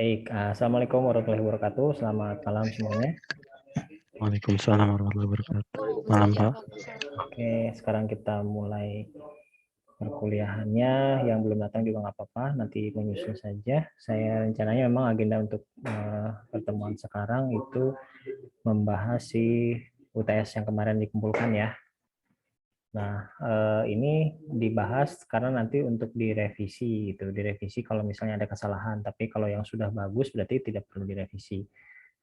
Assalamualaikum warahmatullahi wabarakatuh. Selamat malam semuanya. Waalaikumsalam warahmatullahi wabarakatuh. Malam Pak. Oke, sekarang kita mulai perkuliahannya. Yang belum datang juga nggak apa-apa, nanti menyusul saja. Saya rencananya memang agenda untuk pertemuan sekarang itu membahas si UTS yang kemarin dikumpulkan ya. Nah, ini dibahas karena nanti untuk direvisi gitu. Direvisi kalau misalnya ada kesalahan, tapi kalau yang sudah bagus berarti tidak perlu direvisi.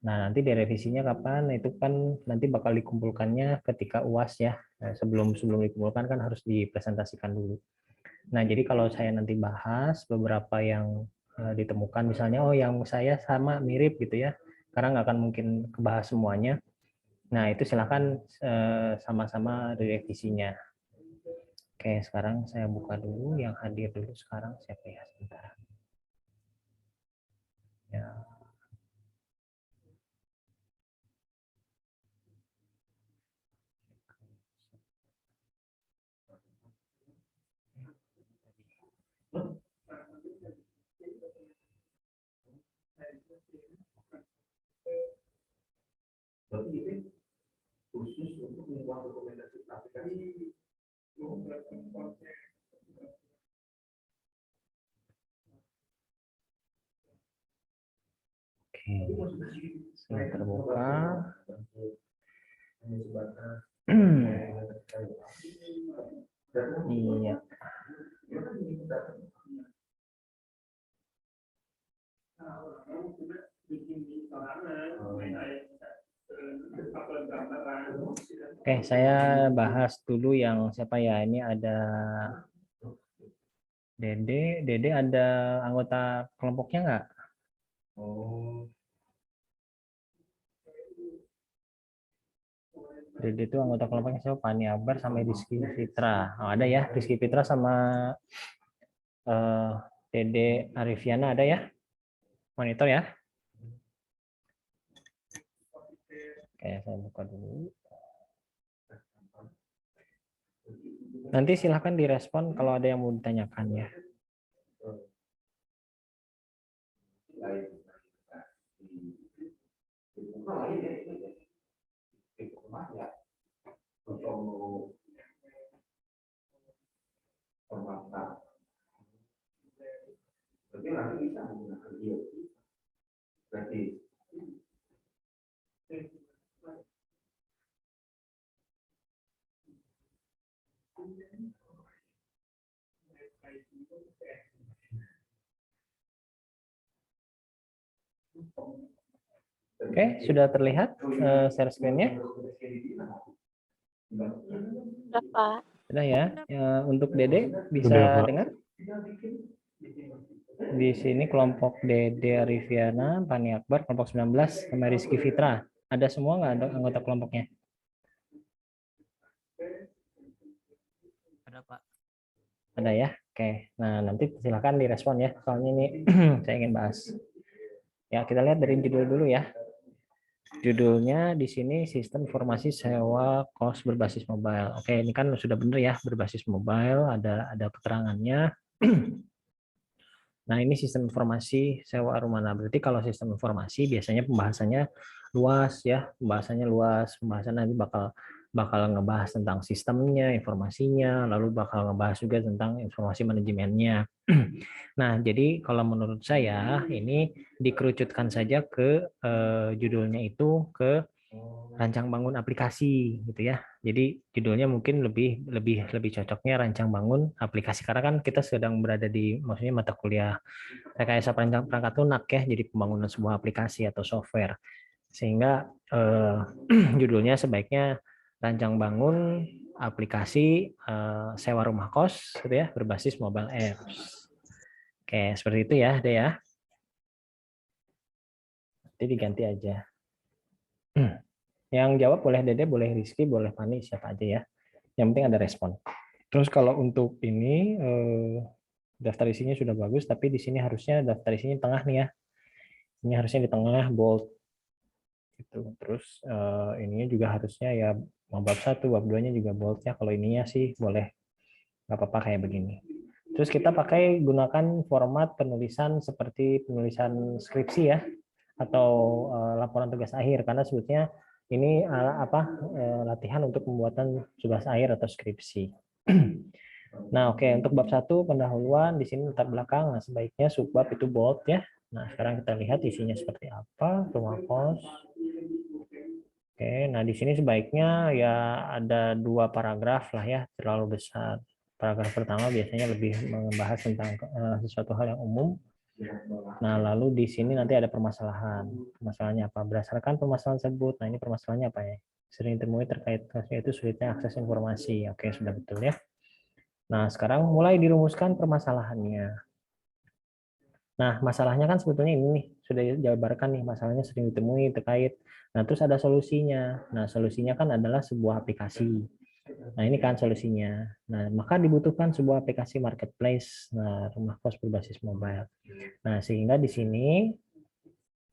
Nah, nanti direvisinya kapan? Itu kan nanti bakal dikumpulkannya ketika UAS ya. Nah, sebelum sebelum dikumpulkan kan harus dipresentasikan dulu. Nah, jadi kalau saya nanti bahas beberapa yang ditemukan, misalnya, oh yang saya sama mirip gitu ya, karena nggak akan mungkin kebahas semuanya. Nah, itu silakan sama-sama direvisinya. Oke, sekarang saya buka dulu yang hadir dulu sekarang siapa ya sebentar. Ya. Khusus untuk membuat dokumentasi aplikasi. Oke, sudah terbuka. Iya. Oke, saya bahas dulu yang siapa ya? Ini ada Dede. Dede ada anggota kelompoknya nggak? Oh. Dede itu anggota kelompoknya siapa? Pani Akbar sama Rizky Fitra. Oh, ada ya, Rizky Fitra sama Dede Arifiana ada ya? Monitor ya? Oke, saya buka dulu. Nanti silahkan direspon kalau ada yang mau ditanyakan ya. Berarti nanti bisa menggunakan dia. Berarti Oke, sudah terlihat share screen-nya? Sudah, Pak. Sudah ya. Untuk Dede bisa Sudah, Pak. dengar? Di sini kelompok Dede Arifiana, Pani Akbar, kelompok 19, sama Rizky Fitra. Ada semua nggak ada anggota kelompoknya? Ada, Pak. Ada ya? Oke. Nah, nanti silakan direspon ya. Soalnya ini saya ingin bahas. Ya, kita lihat dari judul dulu ya. Judulnya di sini sistem informasi sewa kos berbasis mobile. Oke, ini kan sudah benar ya, berbasis mobile, ada keterangannya. Nah, ini sistem informasi sewa rumah. Nah, berarti kalau sistem informasi biasanya pembahasannya luas ya, pembahasan nanti bakal ngebahas tentang sistemnya, informasinya, lalu bakal ngebahas juga tentang informasi manajemennya. Nah, jadi kalau menurut saya ini dikerucutkan saja ke judulnya itu ke rancang bangun aplikasi gitu ya. Jadi judulnya mungkin lebih cocoknya rancang bangun aplikasi karena kan kita sedang berada di maksudnya mata kuliah rekayasa perangkat lunak ya, jadi pembangunan sebuah aplikasi atau software. Sehingga judulnya sebaiknya rancang bangun aplikasi sewa rumah kos gitu ya, berbasis mobile apps. Oke, seperti itu ya, Dea. Nanti diganti aja. Yang jawab boleh Dede, boleh Rizky, boleh Fani, siapa aja ya. Yang penting ada respon. Terus kalau untuk ini daftar isinya sudah bagus, tapi di sini harusnya daftar isinya di tengah nih ya. Ini harusnya di tengah bold gitu. Terus ininya juga harusnya ya bab 1, bab 2-nya juga bold ya. Kalau ininya sih boleh nggak apa-apa kayak begini. Terus kita pakai gunakan format penulisan seperti penulisan skripsi ya, atau laporan tugas akhir, karena sebetulnya ini latihan untuk pembuatan tugas akhir atau skripsi. Nah, oke, untuk bab 1 pendahuluan di sini latar belakang. Nah, sebaiknya subbab itu bold ya. Nah, sekarang kita lihat isinya seperti apa, rumah kos. Oke, nah di sini sebaiknya ya ada 2 paragraf lah ya, terlalu besar. Paragraf pertama biasanya lebih membahas tentang sesuatu hal yang umum. Nah, lalu di sini nanti ada permasalahan. Permasalahannya apa? Berdasarkan permasalahan tersebut. Nah, ini permasalahannya apa ya? Sering ditemui terkait yaitu sulitnya akses informasi. Oke, sudah betul ya. Nah, sekarang mulai dirumuskan permasalahannya. Nah, masalahnya kan sebetulnya ini nih, sudah dijabarkan nih, masalahnya sering ditemui terkait. Nah, terus ada solusinya. Nah, solusinya kan adalah sebuah aplikasi. Nah, ini kan solusinya. Nah, maka dibutuhkan sebuah aplikasi marketplace, nah, rumah kos berbasis mobile. Nah, sehingga di sini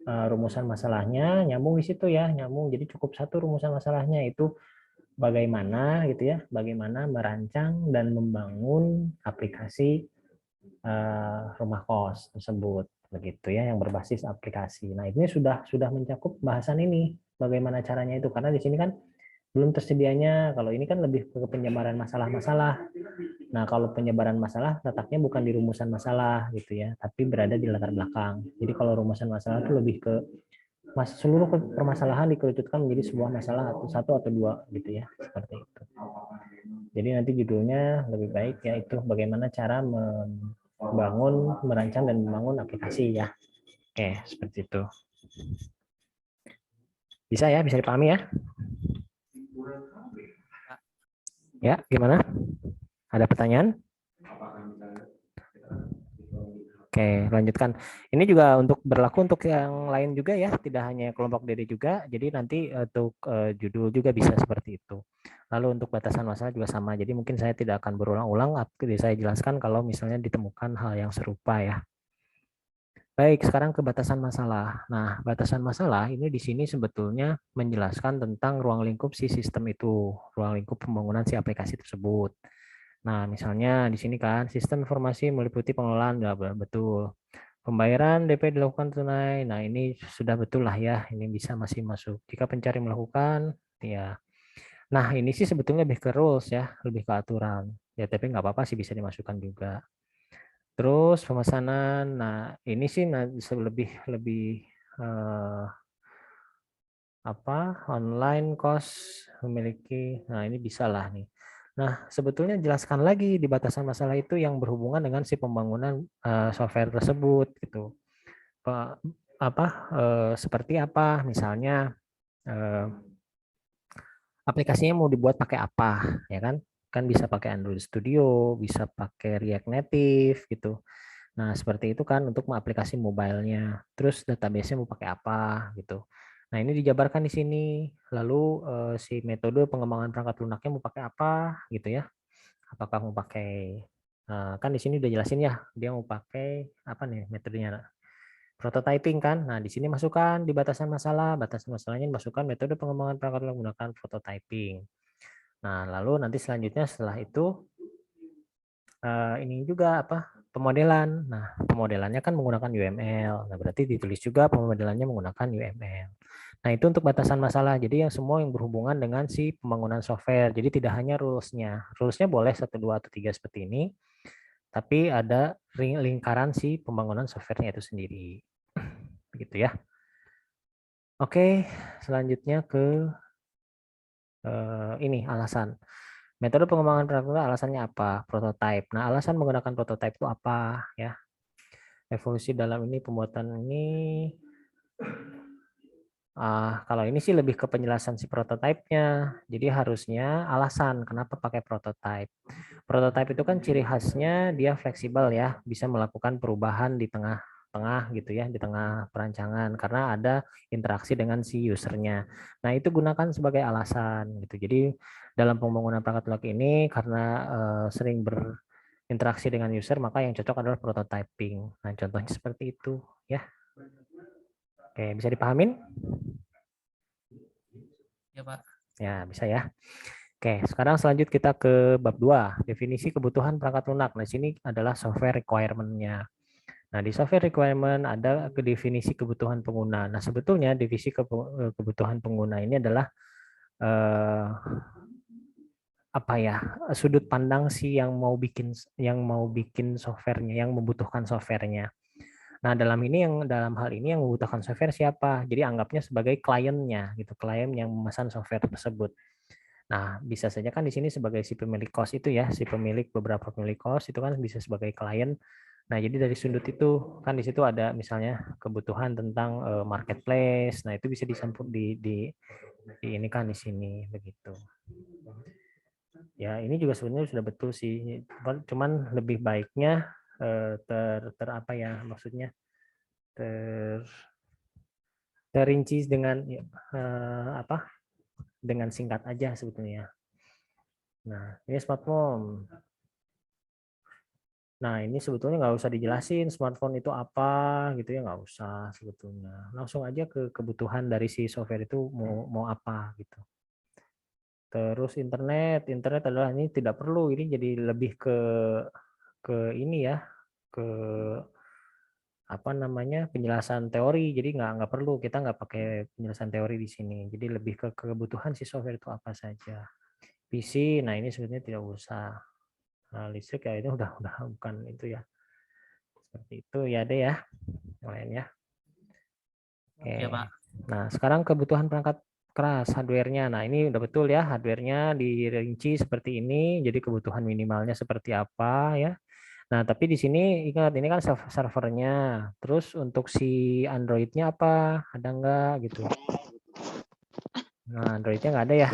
rumusan masalahnya nyambung di situ ya, nyambung. Jadi cukup satu rumusan masalahnya, itu bagaimana gitu ya, bagaimana merancang dan membangun aplikasi rumah kos tersebut begitu ya, yang berbasis aplikasi. Nah, ini sudah mencakup bahasan ini, bagaimana caranya itu, karena di sini kan belum tersedianya. Kalau ini kan lebih ke penyebaran masalah-masalah. Nah, kalau penyebaran masalah letaknya bukan di rumusan masalah gitu ya, tapi berada di latar belakang. Jadi kalau rumusan masalah itu lebih ke seluruh permasalahan dikerucutkan menjadi sebuah masalah atau satu atau dua gitu ya, seperti itu. Jadi nanti judulnya lebih baik yaitu bagaimana cara membangun, merancang dan membangun aplikasi ya. Oke, seperti itu. Bisa ya, bisa dipahami ya? Ya, gimana? Ada pertanyaan? Oke, lanjutkan. Ini juga untuk berlaku untuk yang lain juga ya, tidak hanya kelompok dede juga. Jadi nanti untuk judul juga bisa seperti itu. Lalu untuk batasan masalah juga sama. Jadi mungkin saya tidak akan berulang-ulang, saya jelaskan kalau misalnya ditemukan hal yang serupa ya. Baik, sekarang ke batasan masalah. Nah, batasan masalah ini di sini sebetulnya menjelaskan tentang ruang lingkup si sistem itu, ruang lingkup pembangunan si aplikasi tersebut. Nah, misalnya di sini kan sistem informasi meliputi pengelolaan, betul. Pembayaran DP dilakukan tunai. Nah, ini sudah betul lah ya, ini bisa masih masuk. Jika pencari melakukan, ya. Nah, ini sih sebetulnya lebih ke rules ya, lebih ke aturan. Ya, tapi nggak apa-apa sih bisa dimasukkan juga. Terus pemesanan, nah ini sih lebih eh, online cost memiliki. Nah, ini bisa lah nih. Nah, sebetulnya jelaskan lagi di batasan masalah itu yang berhubungan dengan si pembangunan software tersebut gitu. Seperti apa? Misalnya aplikasinya mau dibuat pakai apa, ya kan? Kan bisa pakai Android Studio, bisa pakai React Native gitu. Nah, seperti itu kan untuk aplikasi mobile-nya. Terus database-nya mau pakai apa gitu. Nah, ini dijabarkan di sini. Lalu si metode pengembangan perangkat lunaknya mau pakai apa gitu ya. Apakah mau pakai kan di sini udah jelasin ya, dia mau pakai apa nih metodenya? Prototyping kan. Nah, di sini masukkan di batasan masalah. Batasan masalahnya masukkan metode pengembangan perangkat lunak menggunakan prototyping. Nah, lalu nanti selanjutnya setelah itu ini juga pemodelan. Nah, pemodelannya kan menggunakan UML. Nah, berarti ditulis juga pemodelannya menggunakan UML. Nah, itu untuk batasan masalah. Jadi yang semua yang berhubungan dengan si pembangunan software. Jadi tidak hanya rules-nya. Rules-nya boleh 1, 2, atau 3 seperti ini. Tapi ada lingkaran si pembangunan software-nya itu sendiri. Begitu ya. Oke, selanjutnya ke ini alasan. Metode pengembangan perangkat alasannya apa? Prototype. Nah, alasan menggunakan prototype itu apa ya? Evolusi dalam ini pembuatan ini kalau ini sih lebih ke penjelasan si prototipenya. Jadi harusnya alasan kenapa pakai prototype. Prototype itu kan ciri khasnya dia fleksibel ya, bisa melakukan perubahan di tengah-tengah gitu ya, di tengah perancangan karena ada interaksi dengan si usernya. Nah, itu gunakan sebagai alasan gitu. Jadi dalam pembangunan perangkat lunak ini karena sering berinteraksi dengan user, maka yang cocok adalah prototyping. Nah, contohnya seperti itu ya. Oke, bisa dipahamin? Ya, Pak. Ya, bisa ya. Oke, sekarang selanjut kita ke bab 2, definisi kebutuhan perangkat lunak. Nah, sini adalah software requirement-nya. Nah, di software requirement ada ke definisi kebutuhan pengguna. Nah, sebetulnya definisi kebutuhan pengguna ini adalah apa ya, sudut pandang si yang mau bikin softwarenya, yang membutuhkan softwarenya. Nah, dalam hal ini yang membutuhkan software siapa? Jadi anggapnya sebagai kliennya gitu, klien yang memesan software tersebut. Nah, bisa saja kan di sini sebagai si pemilik kos itu ya, si pemilik beberapa pemilik kos itu kan bisa sebagai klien. Nah, jadi dari sudut itu kan di situ ada misalnya kebutuhan tentang marketplace. Nah, itu bisa disamput di ini kan di sini begitu. Ya, ini juga sebenarnya sudah betul sih. Cuman lebih baiknya apa ya maksudnya terinci dengan apa? Dengan singkat aja sebetulnya. Nah, ini smartphone. Nah, ini sebetulnya nggak usah dijelasin smartphone itu apa gitu ya, nggak usah sebetulnya. Langsung aja ke kebutuhan dari si software itu mau apa gitu. Terus internet adalah ini tidak perlu, ini jadi lebih ke ini ya, ke apa namanya penjelasan teori. Jadi nggak perlu kita nggak pakai penjelasan teori di sini. Jadi lebih ke kebutuhan si software itu apa saja. PC, nah ini sebenarnya tidak usah. Nah, listrik ya itu udah bukan itu ya. Seperti itu ya deh ya. Yang lain ya. Oke. Ya, Pak. Nah, sekarang kebutuhan perangkat keras hardware-nya. Nah, ini udah betul ya, hardware-nya dirinci seperti ini. Jadi kebutuhan minimalnya seperti apa ya. Nah, tapi di sini ingat ini kan servernya. Terus untuk si Android-nya apa? Ada enggak gitu. Nah, Android-nya nggak ada ya.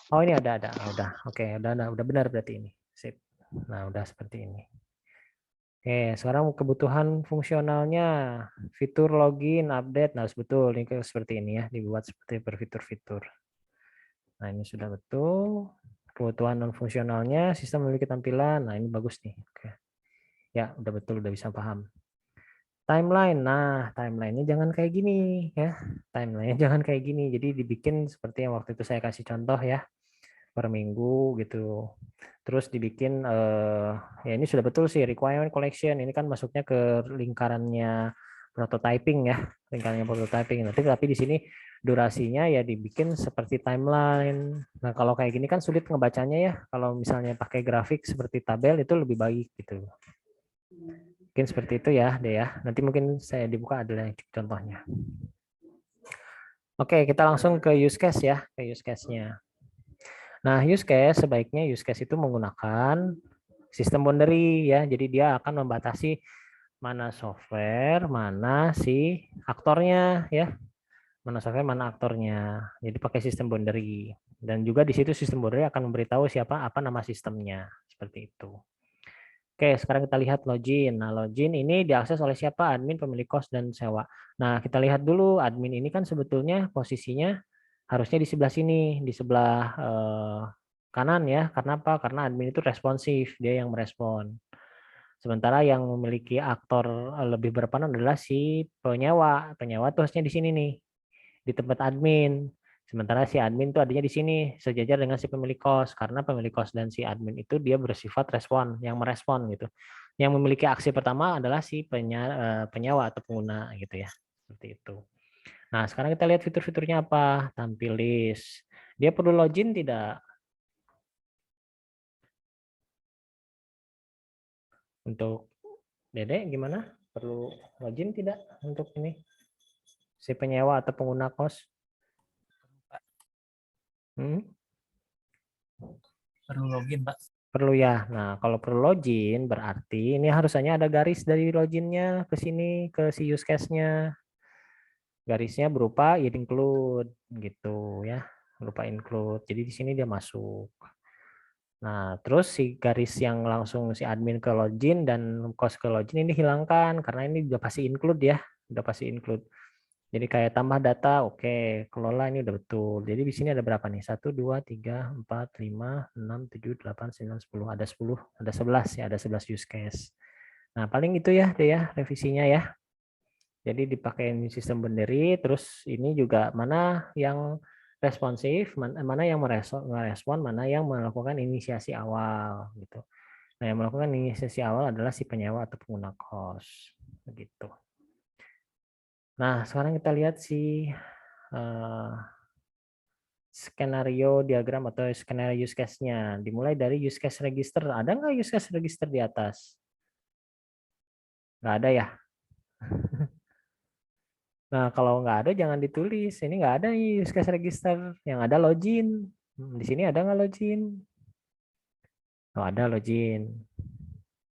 Oh, ini ada. Udah. Oke, udah benar berarti ini. Sip. Nah, udah seperti ini. Oke, sekarang kebutuhan fungsionalnya, fitur login, update, nah betul, ini seperti ini ya, dibuat seperti berfitur-fitur. Nah, ini sudah betul. Kebutuhan non fungsionalnya, sistem memiliki tampilan, nah ini bagus nih. Oke. Ya, udah betul, udah bisa paham. Timeline, nah timelinenya jangan kayak gini ya, timelinenya jangan kayak gini, jadi dibikin seperti yang waktu itu saya kasih contoh ya, per minggu gitu. Terus dibikin ya ini sudah betul sih requirement collection ini kan masuknya ke lingkarannya prototyping ya, lingkarannya prototyping. Nanti tapi di sini durasinya ya dibikin seperti timeline. Nah, kalau kayak gini kan sulit ngebacanya ya. Kalau misalnya pakai grafik seperti tabel itu lebih baik gitu. Mungkin seperti itu ya, deh ya. Nanti mungkin saya dibuka adalah contohnya. Oke, kita langsung ke use case ya, ke use case-nya. Nah, use case sebaiknya use case itu menggunakan sistem boundary ya. Jadi dia akan membatasi mana software, mana si aktornya ya. Mana software, mana aktornya. Jadi pakai sistem boundary. Dan juga di situ sistem boundary akan memberitahu siapa apa nama sistemnya. Seperti itu. Oke, sekarang kita lihat login. Nah, login ini diakses oleh siapa? Admin, pemilik kos, dan sewa. Nah, kita lihat dulu admin ini kan sebetulnya posisinya harusnya di sebelah sini, di sebelah kanan ya. Karena apa? Karena admin itu responsif, dia yang merespon. Sementara yang memiliki aktor lebih berperan adalah si penyewa. Penyewa tuh harusnya di sini nih, di tempat admin. Sementara si admin itu adanya di sini, sejajar dengan si pemilik kos. Karena pemilik kos dan si admin itu dia bersifat respon, yang merespon gitu. Yang memiliki aksi pertama adalah si penyewa atau pengguna gitu ya. Seperti itu. Nah, sekarang kita lihat fitur-fiturnya apa. Tampil list. Dia perlu login tidak? Untuk Dede gimana? Perlu login tidak untuk ini? Si penyewa atau pengguna kos? Perlu login, Pak. Perlu ya. Nah, kalau perlu login berarti ini harusnya ada garis dari loginnya ke sini ke si use case-nya. Garisnya berupa include gitu ya, berupa include. Jadi di sini dia masuk. Nah, terus si garis yang langsung si admin ke login dan cost ke login ini hilangkan karena ini udah pasti include ya, udah pasti include. Jadi kayak tambah data, oke, kelola ini udah betul. Jadi di sini ada berapa nih? 1, 2, 3, 4, 5, 6, 7, 8, 9, 10. Ada 10, ada 11 ya, ada 11 use case. Nah, paling itu ya, deh ya, revisinya ya. Jadi dipakai sistem boundary, terus ini juga mana yang responsif, mana yang merespon, mana yang melakukan inisiasi awal gitu. Nah, yang melakukan inisiasi awal adalah si penyewa atau pengguna kos begitu. Nah, sekarang kita lihat si skenario diagram atau skenario use case-nya. Dimulai dari use case register. Ada nggak use case register di atas? Nggak ada ya? Nah, kalau nggak ada jangan ditulis. Ini nggak ada nih use case register. Yang ada login. Di sini ada nggak login? Oh, ada login.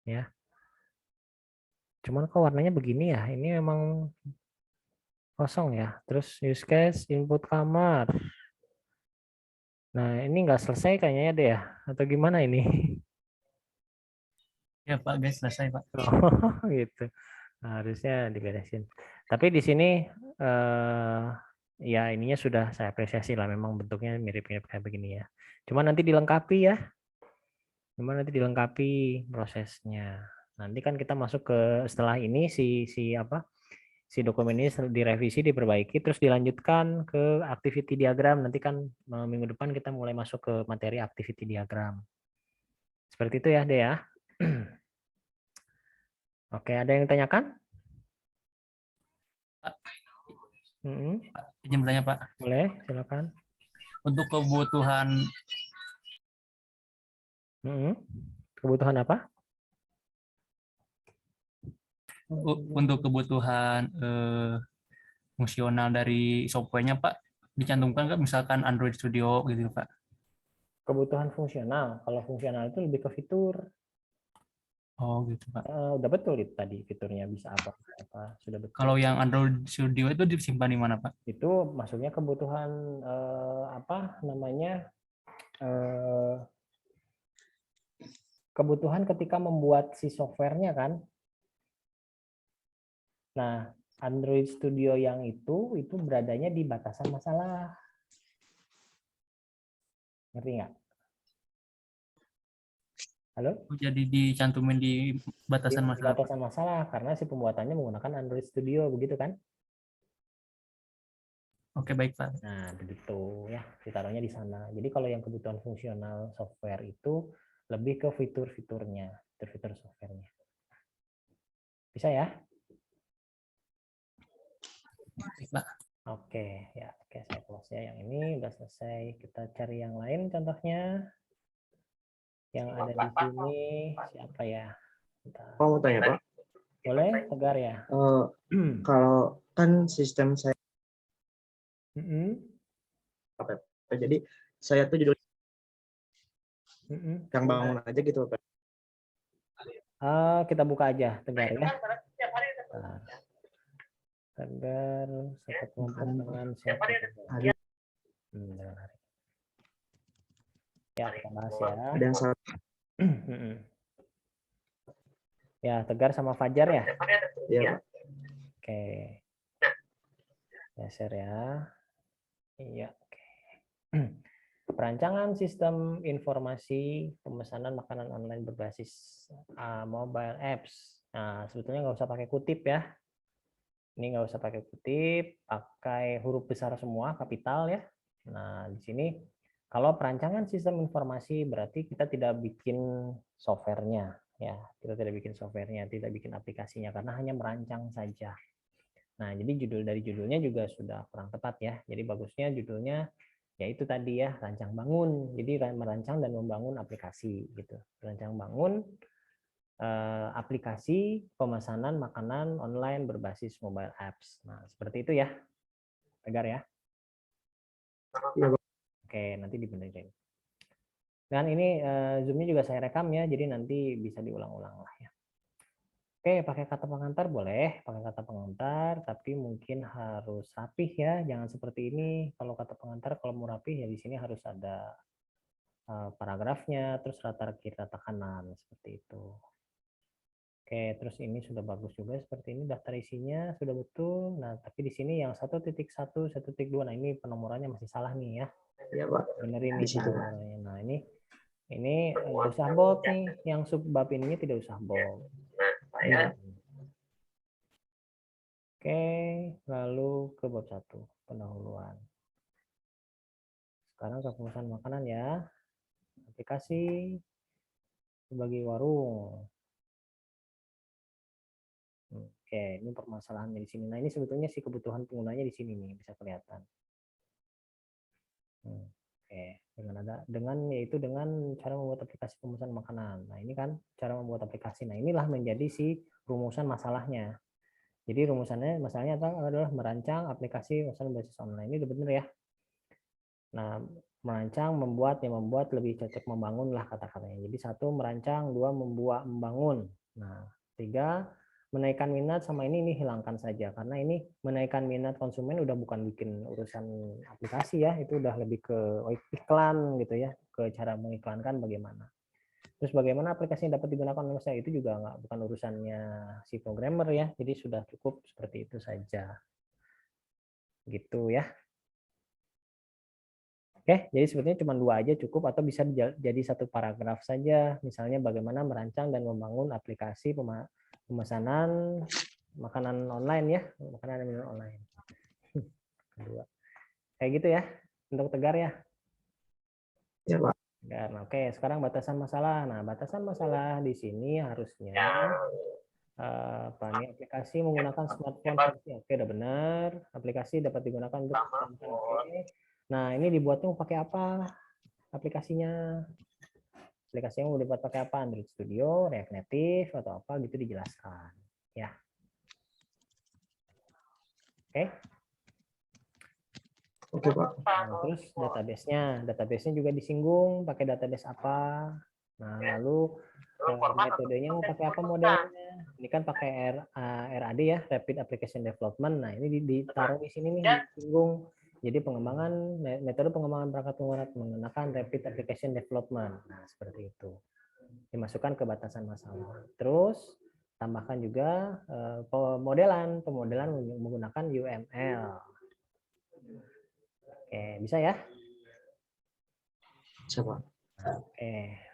Ya. Cuman kok warnanya begini ya? Ini memang kosong ya. Terus use case input kamar. Nah, ini nggak selesai kayaknya deh ya. Atau gimana ini? Ya Pak, guys, selesai Pak. Oh, gitu. Nah, harusnya diberesin. Tapi di sini ya ininya sudah saya apresiasi lah. Memang bentuknya mirip-mirip kayak begini ya. Cuma nanti dilengkapi ya. Cuma nanti dilengkapi prosesnya. Nanti kan kita masuk ke setelah ini si dokumen ini direvisi, diperbaiki, terus dilanjutkan ke activity diagram. Nanti kan minggu depan kita mulai masuk ke materi activity diagram. Seperti itu ya, Dea. Oke, ada yang tanyakan? Pak, Mm-mm. izin bertanya Pak. Boleh, silakan. Untuk kebutuhan Mm-mm. Kebutuhan apa? untuk kebutuhan fungsional dari softwarenya Pak, dicantumkan nggak misalkan Android Studio gitu Pak? Kebutuhan fungsional. Kalau fungsional itu lebih ke fitur. Oh gitu Pak. Udah betul itu tadi fiturnya bisa apa sudah betul. Kalau yang Android Studio itu disimpan di mana Pak? Itu maksudnya kebutuhan apa namanya kebutuhan ketika membuat si softwarenya kan. Nah, Android Studio yang itu beradanya di batasan masalah. Ngerti nggak? Halo? Jadi dicantumin di batasan Di masalah Pak. batasan masalah karena si pembuatannya menggunakan Android Studio begitu kan? Oke baik Pak. Nah, begitu ya, ditaruhnya di sana. Jadi kalau yang kebutuhan fungsional software itu lebih ke fitur-fiturnya, fitur-fitur softwarenya. Bisa ya? Baik, Pak. Oke, ya, oke saya close ya. Yang ini udah selesai. Kita cari yang lain contohnya. Yang ada di sini siapa ya? Bentar. Mau tanya Pak, Boleh, Tegar ya? kalau kan sistem saya Mm-mm. jadi saya tuh judul Mm-mm. yang bangun aja gitu Pak. Kita buka aja Tegar ya. Nah, Tegar satu kelompok dengan siapa? Dengan hari. Ya, kita bahas ya. Ada yang salah. Mm-mm. Ya, Tegar sama Fajar ya? Ya, Pak. Oke. Ya, share ya. Iya, oke. Perancangan sistem informasi pemesanan makanan online berbasis mobile apps. Nah, sebetulnya nggak usah pakai kutip ya. Ini nggak usah pakai kutip, pakai huruf besar semua, kapital ya. Nah, di sini kalau perancangan sistem informasi berarti kita tidak bikin softwarenya, ya. Kita tidak bikin softwarenya, tidak bikin aplikasinya karena hanya merancang saja. Nah, jadi dari judulnya juga sudah kurang tepat ya. Jadi bagusnya judulnya yaitu tadi ya, rancang bangun. Jadi merancang dan membangun aplikasi gitu. Rancang bangun aplikasi pemesanan makanan online berbasis mobile apps. Nah, seperti itu ya. Tegar ya. Iya, Pak. Oke, nanti dibenerin. Dan ini Zoom-nya juga saya rekam ya, jadi nanti bisa diulang-ulang lah ya. Oke, pakai kata pengantar boleh, pakai kata pengantar, tapi mungkin harus rapih ya, jangan seperti ini. Kalau kata pengantar, kalau mau rapih ya di sini harus ada paragrafnya, terus kira tekanan seperti itu. Oke, terus ini sudah bagus juga seperti ini, daftar isinya sudah betul. Nah, tapi di sini yang 1.1, 1.2, nah ini penomorannya masih salah nih ya. Iya, Pak. Benerin Di nih situ. penomorannya. Nah, ini nggak usah bold nih, yang subbab ininya tidak usah bold. Ya. Oke, lalu ke bab 1, pendahuluan. sekarang ke pemesanan makanan ya. Aplikasi sebagai warung. Oke, ini permasalahannya di sini. Nah, ini sebetulnya si kebutuhan penggunanya di sini nih, bisa kelihatan. Oke, dengan cara membuat aplikasi pemesanan makanan. Nah, ini kan cara membuat aplikasi. Nah, inilah menjadi si rumusan masalahnya. Jadi masalahnya adalah merancang aplikasi pemesanan berbasis online. Ini udah bener ya. Nah, merancang, membuat lebih cocok membangun lah kata-katanya. Jadi 1 merancang, 2 membangun. Nah, 3 menaikkan minat, sama ini hilangkan saja karena ini menaikkan minat konsumen udah bukan bikin urusan aplikasi ya, itu udah lebih ke iklan gitu ya, ke cara mengiklankan bagaimana. Terus bagaimana aplikasi yang dapat digunakan oleh masyarakat itu juga bukan urusannya si programmer ya, jadi sudah cukup seperti itu saja. Gitu ya. Oke, jadi sebetulnya cuma 2 aja cukup atau bisa jadi 1 paragraf saja. Misalnya bagaimana merancang dan membangun aplikasi pemesanan makanan online ya, makanan dan minuman online. Kedua. Kayak gitu ya, untuk Tegar ya. Ya, Pak. Tegar. Nah, oke, sekarang batasan masalah. Nah, batasan masalah di sini harusnya apa nih, aplikasi menggunakan smartphone. Oke, udah benar. Aplikasi dapat digunakan untuk oke. Nah, ini dibuatnya pakai apa? Aplikasinya mau dibuat pakai apa? Android Studio, React Native atau apa gitu dijelaskan ya. Oke. Oke, Pak. Nah, terus database-nya juga disinggung pakai database apa. Nah, lalu metodenya mau pakai apa modelnya. Ini kan pakai RAD ya, Rapid Application Development. Nah, ini ditaruh di sini nih, disinggung. Jadi metode pengembangan perangkat menggunakan Rapid Application Development. Nah, seperti itu. Dimasukkan ke batasan masalah. Terus tambahkan juga pemodelan menggunakan UML. Oke, bisa ya? Bisa, Pak. Oke.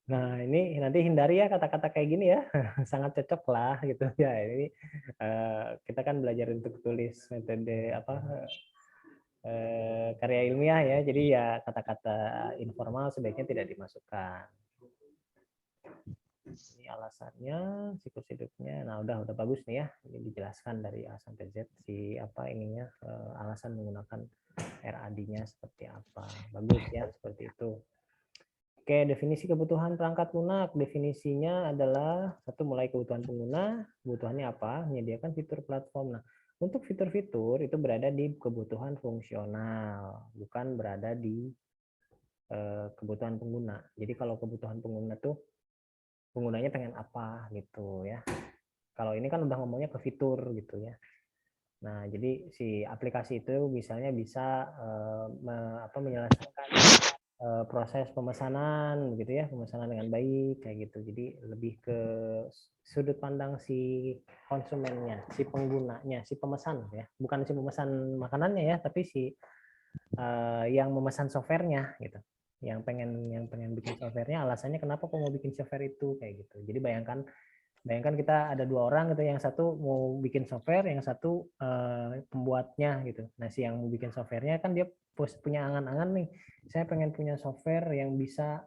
Nah, ini nanti hindari ya kata-kata kayak gini ya. Sangat cocok lah gitu ya. Ini kita kan belajar untuk tulis metode karya ilmiah ya. Jadi ya kata-kata informal sebaiknya tidak dimasukkan. Ini alasannya, siklus hidupnya. Nah, udah bagus nih ya. Ini dijelaskan dari A sampai Z alasan menggunakan RAD-nya seperti apa. Bagus ya, seperti itu. Oke, definisi kebutuhan perangkat lunak. Definisinya adalah mulai kebutuhan pengguna. Kebutuhannya apa? Menyediakan fitur platform. Nah, untuk fitur-fitur itu berada di kebutuhan fungsional, bukan berada di kebutuhan pengguna. Jadi kalau kebutuhan pengguna tuh penggunanya pengen apa gitu ya. Kalau ini kan udah ngomongnya ke fitur gitu ya. Nah, jadi si aplikasi itu misalnya bisa menyelesaikan proses pemesanan begitu ya, pemesanan dengan baik kayak gitu. Jadi lebih ke sudut pandang si konsumennya, si penggunanya, si pemesan ya, bukan si pemesan makanannya ya, tapi si yang memesan softwarenya gitu. Yang pengen bikin softwarenya, alasannya kenapa kok mau bikin software itu kayak gitu. Jadi bayangkan kita ada 2 orang gitu, yang satu mau bikin software, yang satu pembuatnya gitu. Nah, si yang mau bikin softwarenya kan dia punya angan-angan nih, saya pengen punya software yang bisa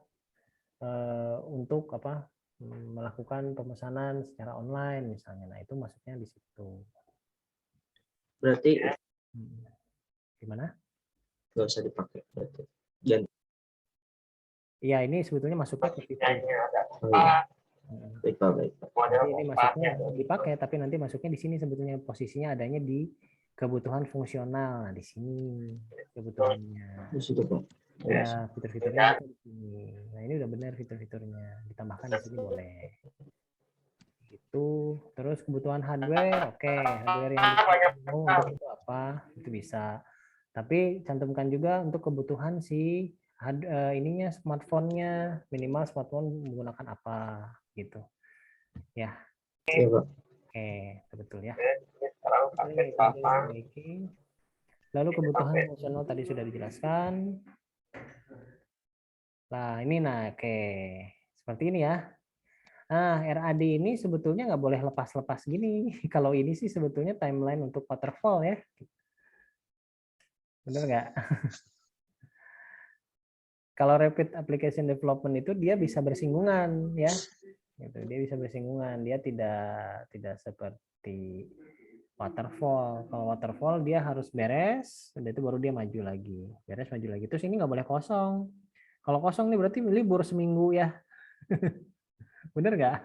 untuk melakukan pemesanan secara online misalnya. Nah, itu maksudnya di situ. Berarti Gimana? nggak usah dipakai berarti. Dan Iya, ini sebetulnya masuknya ke fitur. baik, Pak, baik. Jadi ini masuknya dipakai, tapi nanti masuknya di sini sebetulnya posisinya adanya di kebutuhan fungsional. Nah, di sini kebutuhannya. Di situ, Pak. Ya, fitur-fiturnya itu di sini. Nah, ini udah benar fitur-fiturnya. Ditambahkan di sini boleh. Gitu. Terus kebutuhan hardware, oke. Hardware yang untuk itu apa? Itu bisa. Tapi cantumkan juga untuk kebutuhan si ininya smartphone-nya, minimal smartphone menggunakan apa gitu. Ya. Iya, Pak. Oke, betul ya. Lalu kebutuhan fungsional tadi sudah dijelaskan. Nah, ini oke. Seperti ini ya. Nah, RAD ini sebetulnya nggak boleh lepas-lepas gini. Kalau ini sih sebetulnya timeline untuk waterfall ya. Bener nggak? Kalau rapid application development itu dia bisa bersinggungan ya. Gitu. Dia bisa bersinggungan, dia tidak seperti waterfall. Kalau waterfall dia harus beres, udah itu baru dia maju lagi. Beres maju lagi. Terus ini nggak boleh kosong. Kalau kosong nih berarti libur seminggu ya. Bener nggak?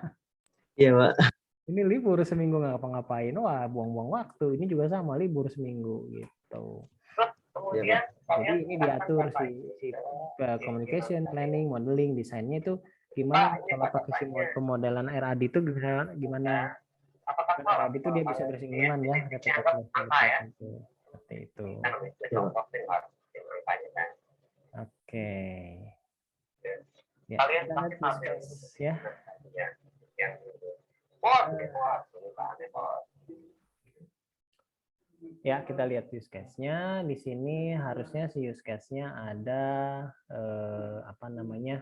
Iya, Pak. Ini libur seminggu nggak ngapa-ngapain. Wah, buang-buang waktu. Ini juga sama libur seminggu gitu. Iya, Pak. Jadi ini diatur si communication, planning, modeling, desainnya itu gimana kalau pakai si pemodelan RAD itu gimana RAD itu dia bisa bersinggungan ya rapid application itu. Seperti itu. Iya, Pak. Oke. Ya, kita discuss ya. Ya, kita lihat use case-nya. Di sini harusnya si use case-nya ada apa namanya?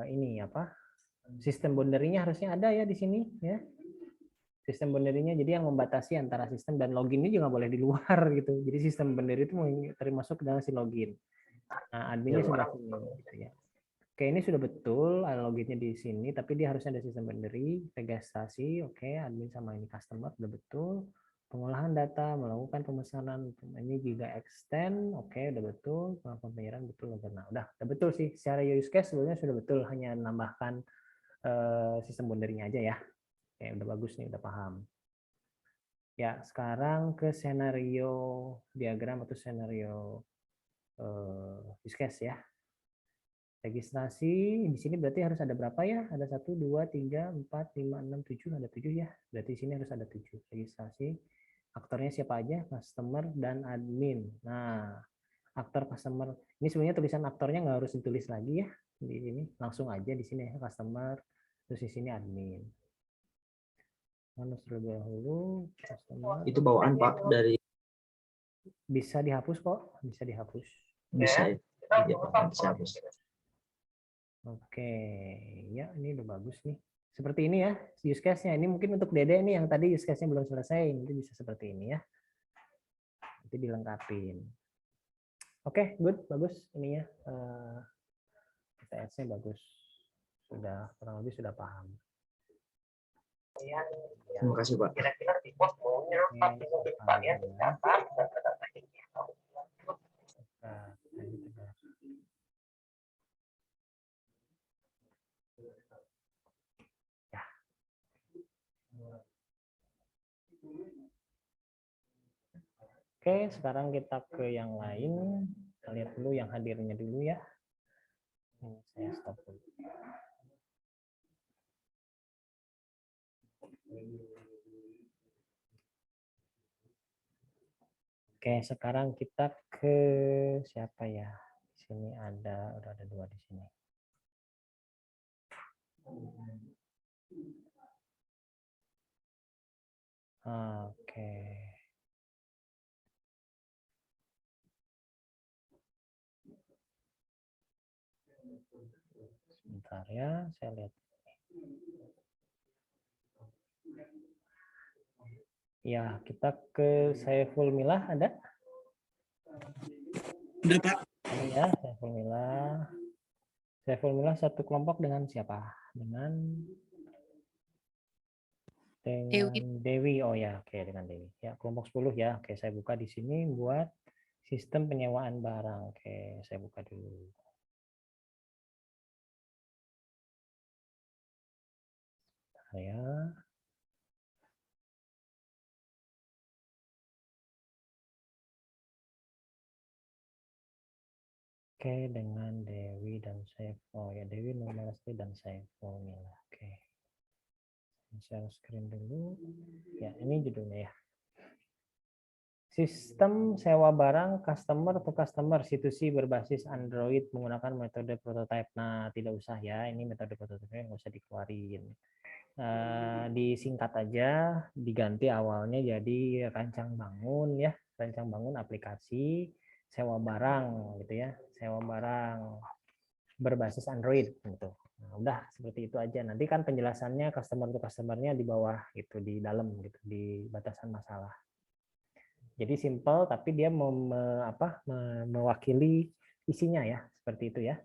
Ini apa? Sistem boundary-nya harusnya ada ya di sini ya. Sistem boundary-nya jadi yang membatasi antara sistem dan login-nya juga boleh di luar gitu. Jadi sistem boundary itu termasuk dalam si login. Nah, adminnya sudah sini gitu ya. Oke, ini sudah betul ada loginnya di sini, tapi dia harusnya ada sistem boundary, registrasi, oke, admin sama ini customer udah betul. Pengolahan data, melakukan pemesanan, ini juga extend, oke, udah betul. Melakukan penyiaran betul, nah, udah betul sih. Secara use case sebenarnya sudah betul, hanya nambahkan sistem boundary-nya aja ya. Oke, udah bagus nih, udah paham. Ya, sekarang ke scenario diagram atau scenario use case ya. Registrasi di sini berarti harus ada berapa ya? Ada 1, 2, 3, 4, 5, 6, 7, ada 7 ya. Berarti di sini harus ada 7 registrasi. Aktornya siapa aja? Customer dan admin. Nah, aktor customer. Ini sebenarnya tulisan aktornya nggak harus ditulis lagi ya. Di sini langsung aja di sini ya customer. Terus di sini admin. Harus terlebih dahulu customer. Itu bawaan, Pak, dari Bisa dihapus kok, bisa dihapus. bisa ya. Iya, Pak, bisa hapus. Oke, ya ini udah bagus nih. Seperti ini ya use case-nya. Ini mungkin untuk Dede nih yang tadi use case-nya belum selesai, nanti bisa seperti ini ya. Nanti dilengkapin. Oke, good, bagus ininya. TS-nya bagus. Sudah kurang lebih sudah paham. Terima kasih, Pak. Oke, sekarang kita ke yang lain. Kita lihat dulu yang hadirnya dulu ya. Ini saya stop dulu. Oke, sekarang kita ke siapa ya? Di sini ada, udah ada 2 di sini. Oke. Sebentar ya, saya lihat. Ya, kita ke Saiful Milah ada? Ada, Pak. Ya, Saiful Milah. Saiful Milah satu kelompok dengan siapa? Dengan Dewi. Oh ya, oke, dengan Dewi. Ya, kelompok 10 ya. Oke, saya buka di sini buat sistem penyewaan barang. Oke, saya buka dulu. Ya. Oke, dengan Dewi dan Saiful. Ya, Dewi Nurmasti dan Saiful Milah. Oke. Share screen dulu. Ya, ini judulnya ya. Sistem sewa barang customer to customer C2C berbasis Android menggunakan metode prototype. Nah, tidak usah ya, ini metode prototype nggak usah dikeluarin. Disingkat aja, diganti awalnya jadi rancang bangun ya, rancang bangun aplikasi sewa barang gitu ya, sewa barang berbasis Android gitu. Nah, udah seperti itu aja. Nanti kan penjelasannya customer to customer-nya di bawah gitu, di dalam gitu, di batasan masalah. Jadi simple tapi dia mewakili isinya ya, seperti itu ya.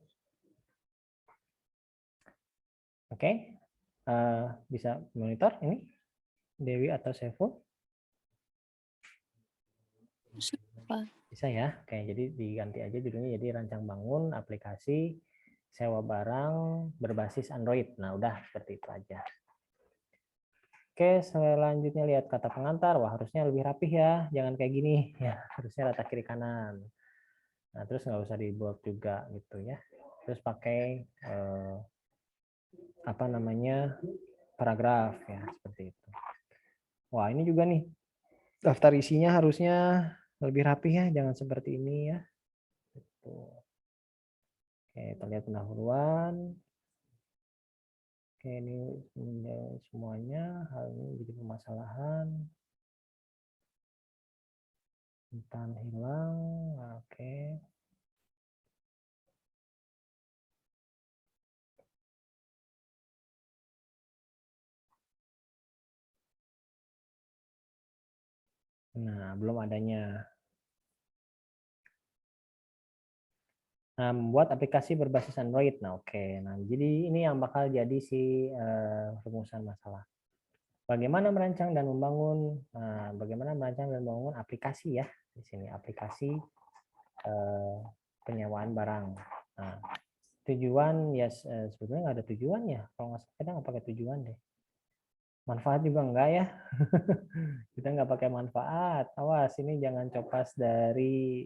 Oke, bisa monitor ini Dewi atau Sevo? Bisa ya. Oke, jadi diganti aja judulnya jadi rancang bangun aplikasi sewa barang berbasis Android. Nah, udah seperti itu aja. Oke, selanjutnya lihat kata pengantar. Wah, harusnya lebih rapih ya. Jangan kayak gini. Ya, harusnya rata kiri kanan. Nah, terus nggak usah di-bold juga gitu ya. Terus pakai apa namanya paragraf ya, seperti itu. Wah, ini juga nih. Daftar isinya harusnya lebih rapih ya. Jangan seperti ini ya. Gitu. Oke, kita lihat pendahuluan. Oke, ini semuanya. Hal ini jadi permasalahan. Intan hilang. Oke. Nah, belum adanya. Nah, membuat aplikasi berbasis Android. Nah, oke. Nah, jadi ini yang bakal jadi si rumusan masalah. Bagaimana merancang dan membangun? Nah, bagaimana merancang dan membangun aplikasi ya di sini aplikasi penyewaan barang. Nah, tujuan ya sebetulnya nggak ada tujuan ya. Kalau nggak salah kita nggak pakai tujuan deh. Manfaat juga enggak ya. Kita nggak pakai manfaat. Awas ini jangan copas dari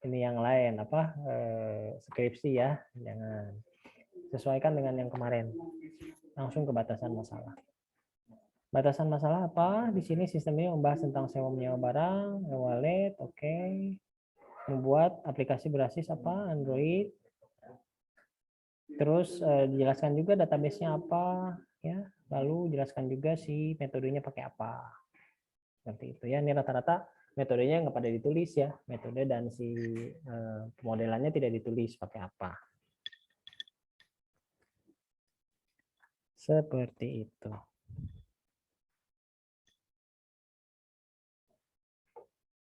ini yang lain apa skripsi ya, jangan, sesuaikan dengan yang kemarin. Langsung ke batasan masalah. Batasan masalah apa? Di sini sistemnya membahas tentang sewa menyewa barang, e-wallet, oke. Membuat aplikasi berbasis apa? Android. Terus dijelaskan juga database-nya apa ya. Lalu jelaskan juga si metodenya pakai apa. Seperti itu ya. Ini rata-rata metodenya nggak pada ditulis ya, metode dan si pemodelannya tidak ditulis pakai apa. Seperti itu.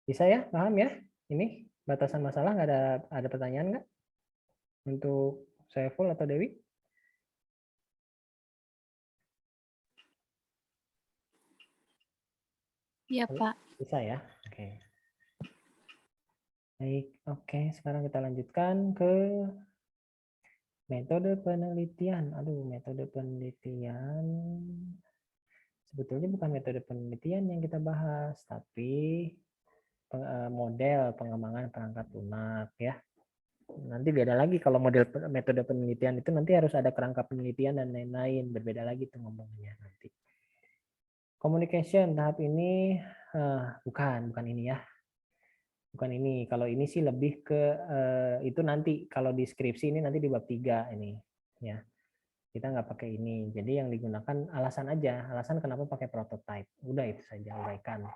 Bisa ya, paham ya? Ini batasan masalah nggak ada pertanyaan nggak untuk Saiful atau Dewi? Iya, Pak. Bisa ya, oke. Baik, oke. Sekarang kita lanjutkan ke metode penelitian. Aduh, metode penelitian. Sebetulnya bukan metode penelitian yang kita bahas, tapi model pengembangan perangkat lunak ya. Nanti beda lagi kalau model metode penelitian itu nanti harus ada kerangka penelitian dan lain-lain, berbeda lagi tuh ngomongnya nanti. Communication tahap ini bukan ini ya. Bukan ini. Kalau ini sih lebih ke itu nanti kalau di skripsi ini nanti di bab 3 ini ya. Kita nggak pakai ini. Jadi yang digunakan alasan aja. Alasan kenapa pakai prototype. Udah itu saja, uraikan.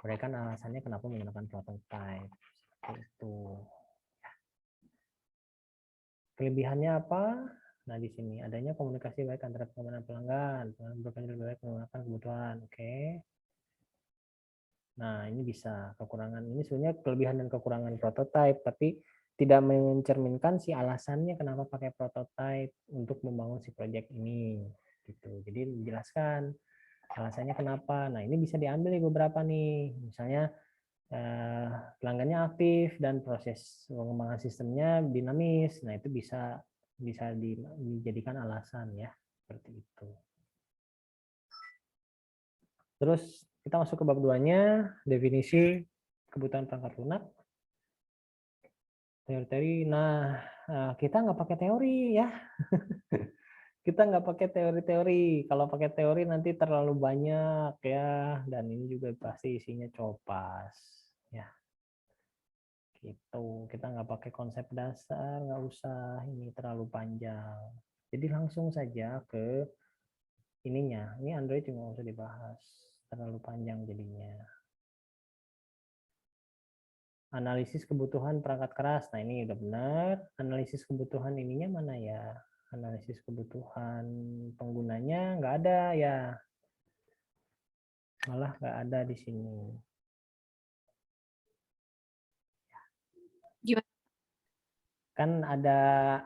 Uraikan alasannya kenapa menggunakan prototype. Seperti itu. Kelebihannya apa? Nah, di sini adanya komunikasi baik antara pengguna pelanggan, berpikir lebih baik menggunakan kebutuhan. Oke. Nah, ini bisa kekurangan. Ini sebenarnya kelebihan dan kekurangan prototype, tapi tidak mencerminkan si alasannya kenapa pakai prototype untuk membangun si project ini. Gitu. Jadi dijelaskan alasannya kenapa. Nah, ini bisa diambil beberapa nih. Misalnya pelanggannya aktif dan proses pengembangan sistemnya dinamis. Nah, itu bisa dijadikan alasan ya, seperti itu. Terus kita masuk ke bab 2-nya, definisi kebutuhan perangkat lunak. Teori-teori, nah kita nggak pakai teori ya. Kita nggak pakai teori-teori. Kalau pakai teori nanti terlalu banyak ya, dan ini juga pasti isinya copas ya. Gitu. Kita nggak pakai konsep dasar, nggak usah ini terlalu panjang. Jadi langsung saja ke ininya. Ini Android juga nggak usah dibahas, terlalu panjang jadinya. Analisis kebutuhan perangkat keras. Nah, ini udah benar. Analisis kebutuhan ininya mana ya? Analisis kebutuhan penggunanya nggak ada ya. Malah nggak ada di sini. Gimana? Kan ada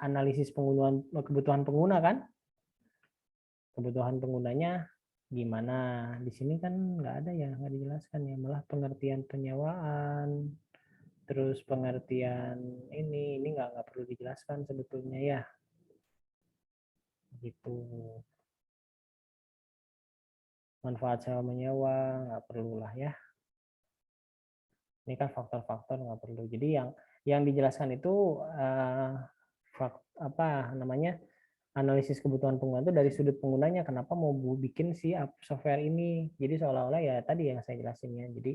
analisis kebutuhan pengguna kan? Kebutuhan penggunanya gimana? Di sini kan nggak ada ya, nggak dijelaskan ya. Malah pengertian penyewaan, terus pengertian ini nggak perlu dijelaskan sebetulnya ya. Gitu. Manfaat sewa menyewa nggak perlu lah ya. Ini kan faktor-faktor nggak perlu. Jadi yang dijelaskan itu analisis kebutuhan pengguna itu dari sudut penggunanya. Kenapa mau bikin si software ini? Jadi seolah-olah ya tadi yang saya jelasin ya. Jadi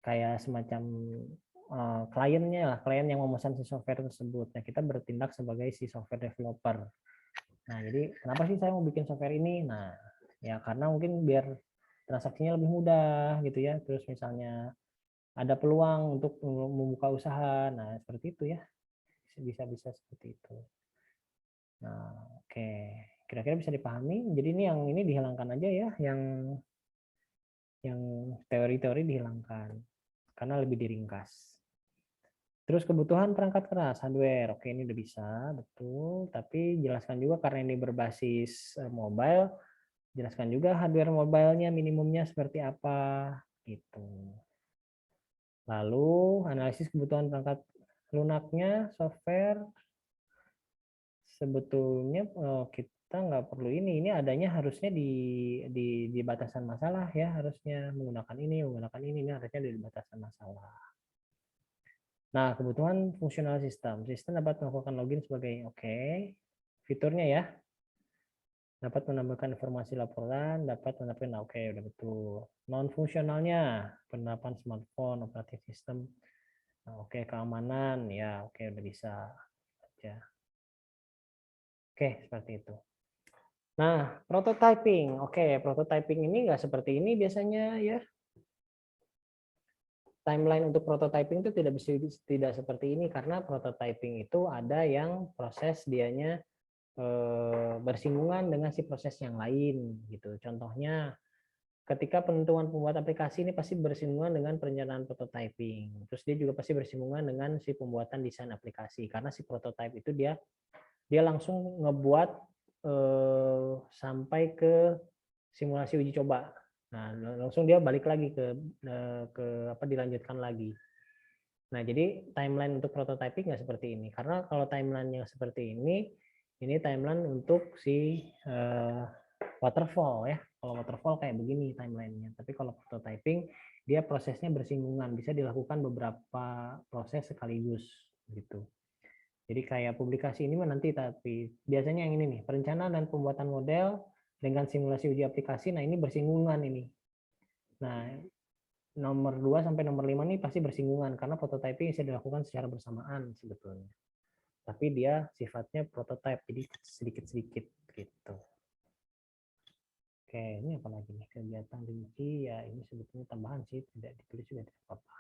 kayak semacam kliennya lah, klien yang memesan si software tersebut. Nah kita bertindak sebagai si software developer. Nah jadi kenapa sih saya mau bikin software ini? Nah ya karena mungkin biar transaksinya lebih mudah gitu ya. Terus misalnya ada peluang untuk membuka usaha. Nah, seperti itu ya. Bisa seperti itu. Nah, oke. Kira-kira bisa dipahami. Jadi ini dihilangkan aja ya, yang teori-teori dihilangkan karena lebih diringkas. Terus kebutuhan perangkat keras, hardware. Oke, ini udah bisa, betul. Tapi jelaskan juga karena ini berbasis mobile, jelaskan juga hardware mobile-nya minimumnya seperti apa gitu. Lalu analisis kebutuhan perangkat lunaknya software sebetulnya kita nggak perlu ini adanya harusnya di batasan masalah ya, harusnya menggunakan ini harusnya di batasan masalah. Nah, kebutuhan fungsional sistem dapat melakukan login sebagai fiturnya ya. Dapat menambahkan informasi laporan, dapat menambahkan udah betul. Non fungsionalnya penerapan smartphone, operating system. Nah, keamanan ya udah bisa aja. Seperti itu. Nah, prototyping. Prototyping ini nggak seperti ini biasanya ya. Timeline untuk prototyping itu tidak seperti ini karena prototyping itu ada yang proses dianya bersinggungan dengan si proses yang lain gitu. Contohnya ketika penentuan pembuat aplikasi ini pasti bersinggungan dengan perencanaan prototyping. Terus dia juga pasti bersinggungan dengan si pembuatan desain aplikasi karena si prototype itu dia langsung ngebuat sampai ke simulasi uji coba. Nah, langsung dia balik lagi ke dilanjutkan lagi. Nah, jadi timeline untuk prototyping nggak seperti ini. Karena kalau timeline yang seperti ini timeline untuk si waterfall ya. Kalau waterfall kayak begini timelinenya. Tapi kalau prototyping dia prosesnya bersinggungan, bisa dilakukan beberapa proses sekaligus gitu. Jadi kayak publikasi ini nanti, tapi biasanya yang ini nih, perencanaan dan pembuatan model dengan simulasi uji aplikasi. Nah, ini bersinggungan ini. Nah, nomor 2 sampai nomor 5 ini pasti bersinggungan karena prototyping bisa dilakukan secara bersamaan sebetulnya. Tapi dia sifatnya prototype, jadi sedikit-sedikit gitu. Oke, ini apa lagi nih? Kegiatan rinci, ya ini sebetulnya tambahan sih, tidak ditulis juga tidak apa-apa.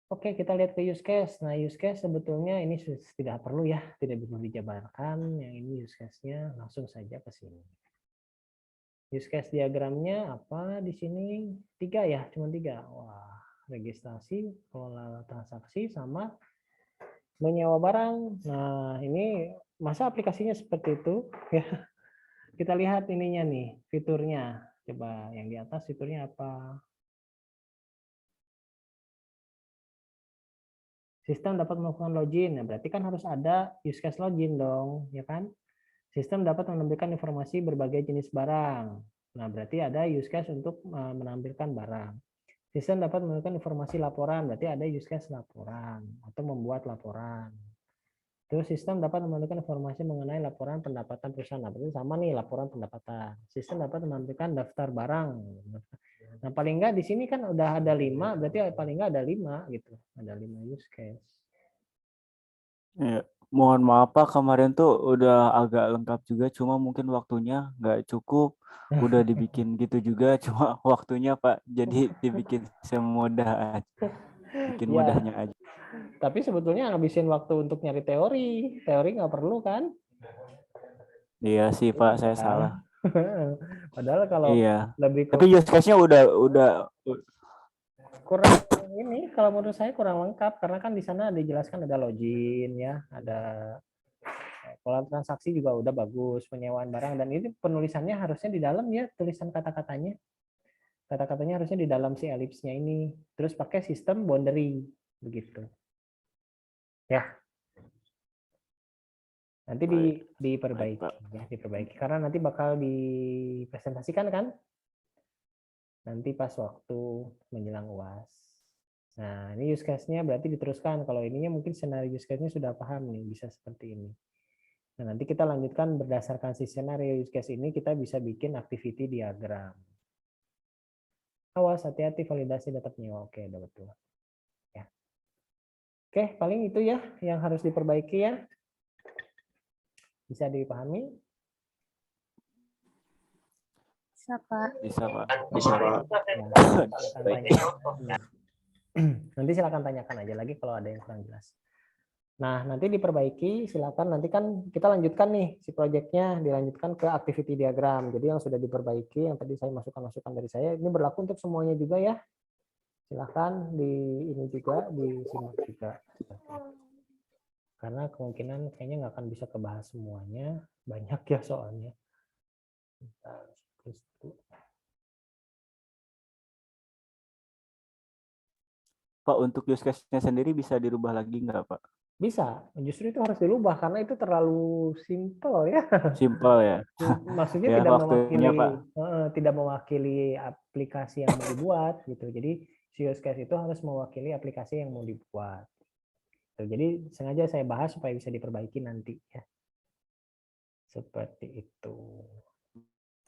Oke, kita lihat ke use case. Nah, use case sebetulnya ini tidak perlu ya, tidak perlu dijabarkan. Yang ini use case-nya langsung saja ke sini. Use case diagramnya apa di sini? 3 ya, cuma 3. Wah, registrasi, kelola transaksi, sama menyewa barang. Nah, ini masa aplikasinya seperti itu ya. Kita lihat ininya nih, fiturnya. Coba yang di atas fiturnya apa? Sistem dapat melakukan login. Nah, berarti kan harus ada use case login dong, ya kan? Sistem dapat menampilkan informasi berbagai jenis barang. Nah, berarti ada use case untuk menampilkan barang. Sistem dapat menampilkan informasi laporan, berarti ada use case laporan atau membuat laporan. Terus sistem dapat menampilkan informasi mengenai laporan pendapatan perusahaan. Nah, berarti sama nih laporan pendapatan. Sistem dapat menampilkan daftar barang. Nah, paling enggak di sini kan udah ada 5, berarti paling enggak ada 5 gitu. Ada 5 use case. Ya, mohon maaf Pak, kemarin tuh udah agak lengkap juga, cuma mungkin waktunya nggak cukup. Udah dibikin gitu juga, cuma waktunya Pak, jadi dibikin semudah aja. Bikin Ya, mudahnya aja. tapi sebetulnya ngabisin waktu untuk nyari teori. Teori nggak perlu kan? Iya sih Pak, saya Kan? salah. Padahal kalau Iya. lebih Tapi use case-nya udah kurang ini kalau menurut saya kurang lengkap karena kan di sana dijelaskan ada login ya, ada pola transaksi juga udah bagus, penyewaan barang, dan ini penulisannya harusnya di dalam ya, tulisan kata-katanya. Kata-katanya harusnya di dalam si elipsnya ini. Terus pakai sistem boundary begitu. Ya. Nanti diperbaiki ya, diperbaiki karena nanti bakal dipresentasikan kan? Nanti pas waktu menjelang UAS. Nah, ini use case-nya berarti diteruskan. Kalau ininya mungkin senario use case-nya sudah paham nih, bisa seperti ini. Nah, nanti kita lanjutkan berdasarkan si scenario use case ini, kita bisa bikin activity diagram. Awas, hati-hati validasi data penyewa. Oke, udah betul. Ya. Oke, paling itu ya yang harus diperbaiki ya. Bisa dipahami? Bisa, Pak. Bisa, Pak. Bisa Pak. Ya, nanti silakan tanyakan aja lagi kalau ada yang kurang jelas. Nah, nanti diperbaiki, silakan. Nanti kan kita lanjutkan nih si proyeknya, dilanjutkan ke activity diagram. Jadi yang sudah diperbaiki, yang tadi saya masukan dari saya, ini berlaku untuk semuanya juga ya. Silakan di ini juga, disimak juga. Karena kemungkinan kayaknya nggak akan bisa kebahas semuanya, banyak ya soalnya. Pak, untuk use case-nya sendiri bisa dirubah lagi nggak, Pak? Bisa, justru itu harus dirubah karena itu terlalu simpel ya. Simpel ya. Maksudnya Ya, tidak waktunya, mewakili Pak. tidak mewakili aplikasi yang mau dibuat gitu. Jadi si use case itu harus mewakili aplikasi yang mau dibuat. Jadi sengaja saya bahas supaya bisa diperbaiki nanti ya. Seperti itu.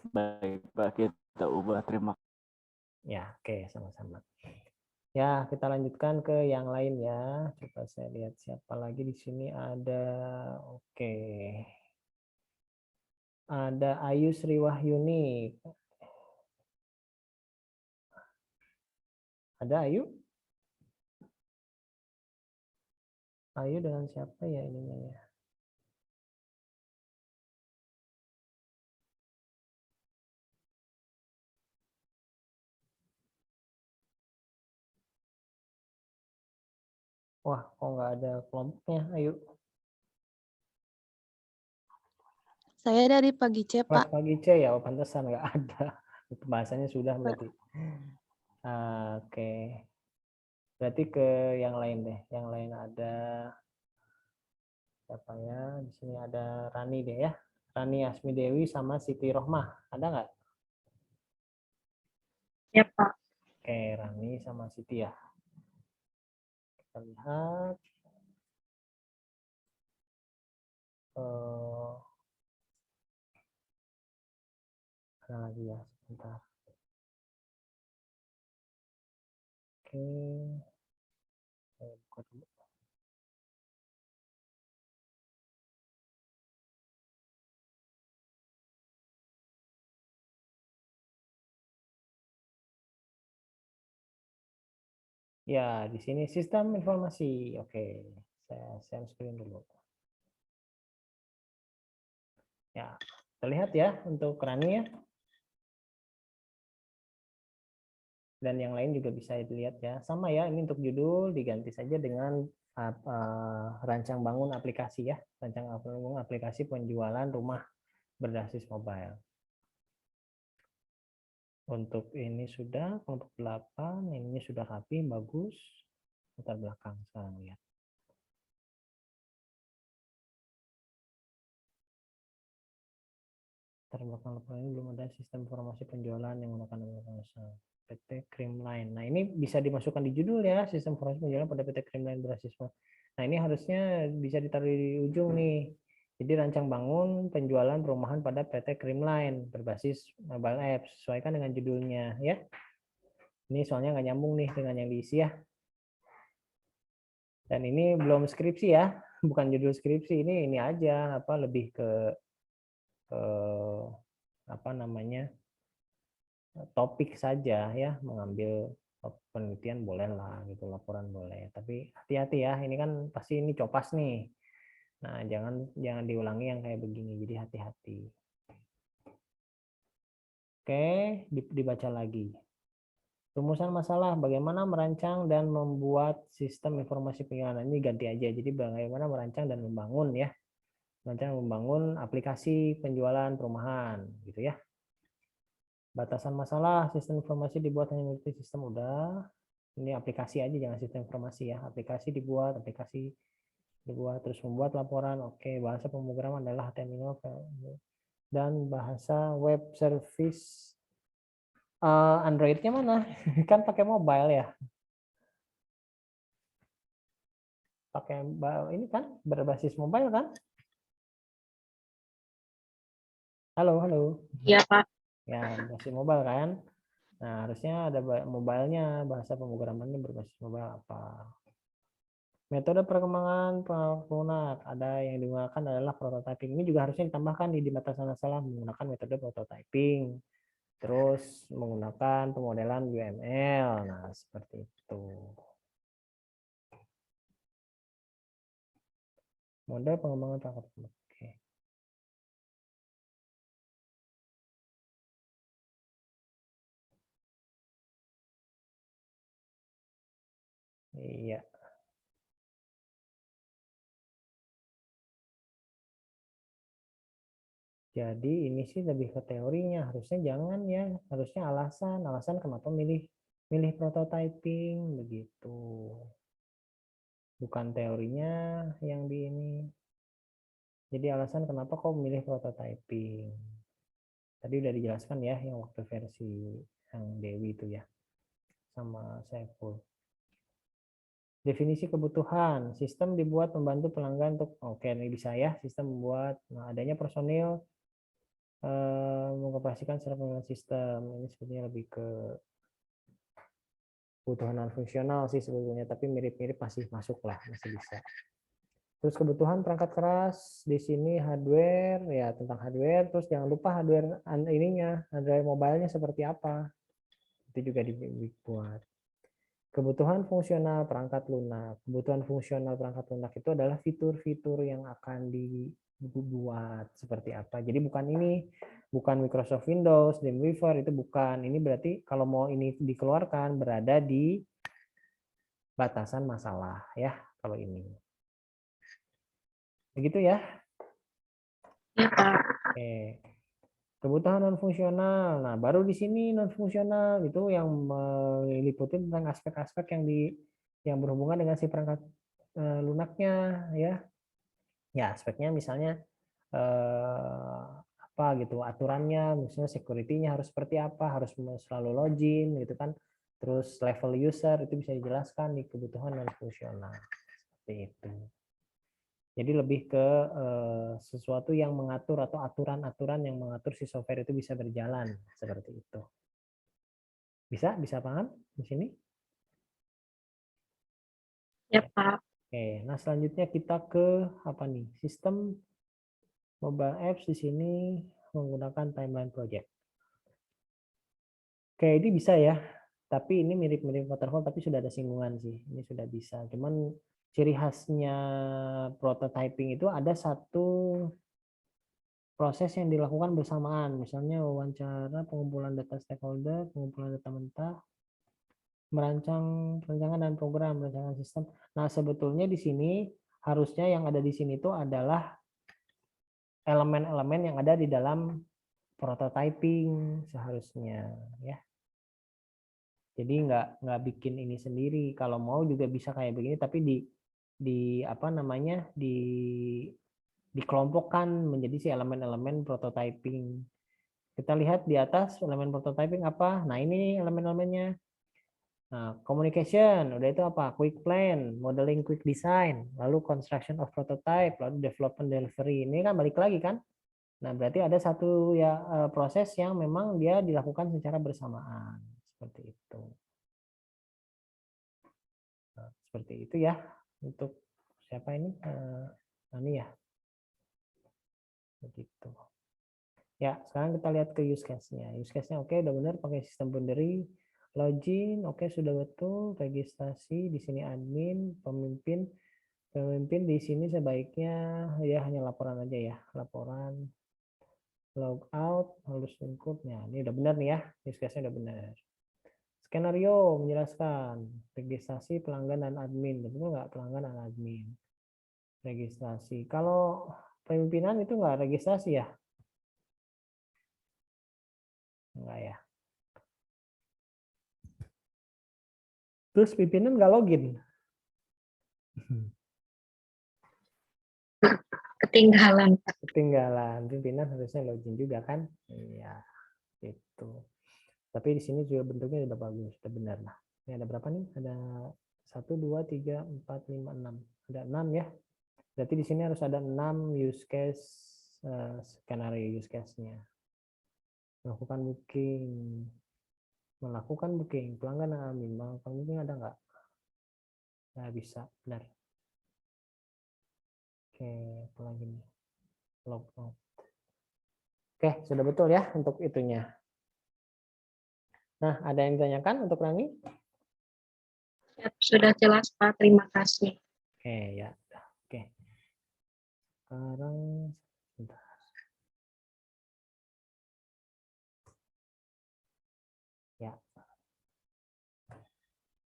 Baik, Pak. Kita ubah. Terima kasih. Ya, oke, sama-sama. Ya, kita lanjutkan ke yang lain ya. Coba saya lihat siapa lagi di sini ada. Oke. Ada Ayu Sri Wahyuni. Ada Ayu? Ayu dengan siapa ya ininya ya? Wah, kok nggak ada kelompoknya? Ayu. Saya dari pagi C, Kelas Pak. pagi C ya, oh, pantesan nggak ada. Pembahasannya sudah berarti. Oke. Berarti ke yang lain deh. Yang lain ada siapa ya? Di sini ada Rani deh ya. Rani Asmi Dewi sama Siti Rohmah. Ada nggak? Ya, Pak. Oke, Rani sama Siti ya. Kita lihat. Ada lagi ya, sebentar. Oke. Saya buka dulu. Ya, di sini sistem informasi. Oke, saya share screen dulu. Ya, terlihat ya untuk Rani ya. Dan yang lain juga bisa dilihat ya. Sama ya, ini untuk judul diganti saja dengan rancang bangun aplikasi ya. Rancang bangun aplikasi penjualan rumah berbasis mobile. Untuk ini sudah kelompok 8, ini sudah rapi, bagus. Latar belakang sekarang lihat. Latar belakang laporan ini belum ada sistem informasi penjualan yang menggunakan PT Creamline. Nah, ini bisa dimasukkan di judul ya, sistem informasi penjualan pada PT Creamline berbasis. Nah, ini harusnya bisa ditaruh di ujung nih. Jadi rancang bangun penjualan perumahan pada PT Creamline berbasis mobile apps. Sesuaikan dengan judulnya ya. Ini soalnya nggak nyambung nih dengan yang diisi ya. Dan ini belum skripsi ya, bukan judul skripsi. Ini aja apa lebih ke apa namanya topik saja ya, mengambil penelitian boleh lah gitu, laporan boleh. Tapi hati-hati ya, ini kan pasti ini copas nih. Nah, jangan diulangi yang kayak begini. Jadi hati-hati. Oke, dibaca lagi. Rumusan masalah, bagaimana merancang dan membuat sistem informasi penjualan. Ini ganti aja, jadi bagaimana merancang dan membangun ya. Merancang membangun aplikasi penjualan perumahan, gitu ya. Batasan masalah, sistem informasi dibuat hanya mengikuti sistem udah. Ini aplikasi aja, jangan sistem informasi ya. Aplikasi dibuat, terus membuat laporan. Oke, bahasa pemrograman adalah HTML dan bahasa web service. Android-nya mana? Kan pakai mobile ya. Pakai ini kan berbasis mobile kan? Halo, halo. Iya, Pak. Ya, berbasis mobile kan? Nah, harusnya ada mobile-nya, bahasa pemrogramannya berbasis mobile apa? Metode perkembangan lunak, ada yang digunakan adalah prototyping. Ini juga harusnya ditambahkan di batasan masalah menggunakan metode prototyping. Terus menggunakan pemodelan UML. Nah, seperti itu. Model pengembangan perangkat lunak. Oke. Iya. Jadi ini sih lebih ke teorinya, harusnya jangan ya, harusnya alasan kenapa milih prototyping begitu. Bukan teorinya yang di ini. Jadi alasan kenapa kau milih prototyping. Tadi udah dijelaskan ya yang waktu versi yang Dewi itu ya. Sama Saiful. Definisi kebutuhan, sistem dibuat membantu pelanggan untuk, oke ini bisa ya, sistem membuat, nah adanya personil mengoperasikan secara penggunaan sistem. Ini sebenarnya lebih ke kebutuhan non fungsional sih sebetulnya, tapi mirip-mirip masih masuk lah, masih bisa. Terus kebutuhan perangkat keras di sini hardware ya, tentang hardware. Terus jangan lupa hardware ininya, hardware mobile-nya seperti apa, itu juga dibuat. Kebutuhan fungsional perangkat lunak. Kebutuhan fungsional perangkat lunak itu adalah fitur-fitur yang akan dibuat seperti apa. Jadi bukan ini, bukan Microsoft Windows, Dreamweaver, itu bukan. Ini berarti kalau mau ini dikeluarkan berada di batasan masalah ya kalau ini. Begitu ya. Iya, Pak. Oke. Kebutuhan non fungsional. Nah, baru di sini non fungsional itu yang meliputi tentang aspek-aspek yang berhubungan dengan si perangkat lunaknya ya. Ya, aspeknya misalnya apa gitu, aturannya, misalnya security-nya harus seperti apa, harus selalu login gitu kan. Terus level user itu bisa dijelaskan di kebutuhan non fungsional. Seperti itu. Jadi lebih ke sesuatu yang mengatur atau aturan-aturan yang mengatur si software itu bisa berjalan seperti itu. Bisa paham di sini? Ya, Pak. Oke, nah selanjutnya kita ke apa nih? Sistem mobile apps di sini menggunakan timeline project. Oke, ini bisa ya. Tapi ini mirip-mirip waterfall tapi sudah ada singgungan sih. Ini sudah bisa. Cuman ciri khasnya prototyping itu ada satu proses yang dilakukan bersamaan, misalnya wawancara, pengumpulan data stakeholder, pengumpulan data mentah, merancang perencanaan dan program, rancangan sistem. Nah, sebetulnya di sini harusnya yang ada di sini itu adalah elemen-elemen yang ada di dalam prototyping seharusnya ya. Jadi nggak bikin ini sendiri. Kalau mau juga bisa kayak begini, tapi di apa namanya dikelompokkan menjadi si elemen-elemen prototyping. Kita lihat di atas elemen prototyping apa. Nah, ini elemen-elemennya. Nah, communication, udah itu apa? Quick plan, modeling quick design, lalu construction of prototype, lalu development delivery. Ini kan balik lagi kan? Nah, berarti ada satu ya proses yang memang dia dilakukan secara bersamaan. Seperti itu. Nah, seperti itu ya. Untuk siapa ini? Ini ya. Begitu. Ya, sekarang kita lihat ke use case-nya. Use case-nya oke, udah benar pakai sistem boundary. Login, oke sudah betul. Registrasi, di sini admin, pemimpin. Pemimpin di sini sebaiknya ya hanya laporan aja ya. Laporan, logout, halus lingkup. Nah, ini udah benar nih ya. Use case-nya udah benar. Skenario menjelaskan registrasi pelanggan dan admin. Betul nggak pelanggan dan admin? Registrasi. Kalau pemimpinan itu nggak registrasi ya? Enggak ya. Terus pimpinan nggak login. Ketinggalan, Pak. Ketinggalan. Pimpinan harusnya login juga kan? Iya, itu. Tapi di sini juga bentuknya sudah bagus, sudah benar lah. Ini ada berapa nih? Ada 1, 2, 3, 4, 5, 6. Ada 6 ya. Berarti di sini harus ada 6 use case, skenario use case-nya. Melakukan booking, pelanggan admin, melakukan booking ada nggak? Nggak bisa, benar. Oke, apa lagi nih? Logout. Oke, sudah betul ya untuk itunya. Nah, ada yang ditanyakan untuk Rani? Siap, sudah jelas, Pak. Terima kasih. Oke, ya. Oke. Sekarang, sebentar. Ya.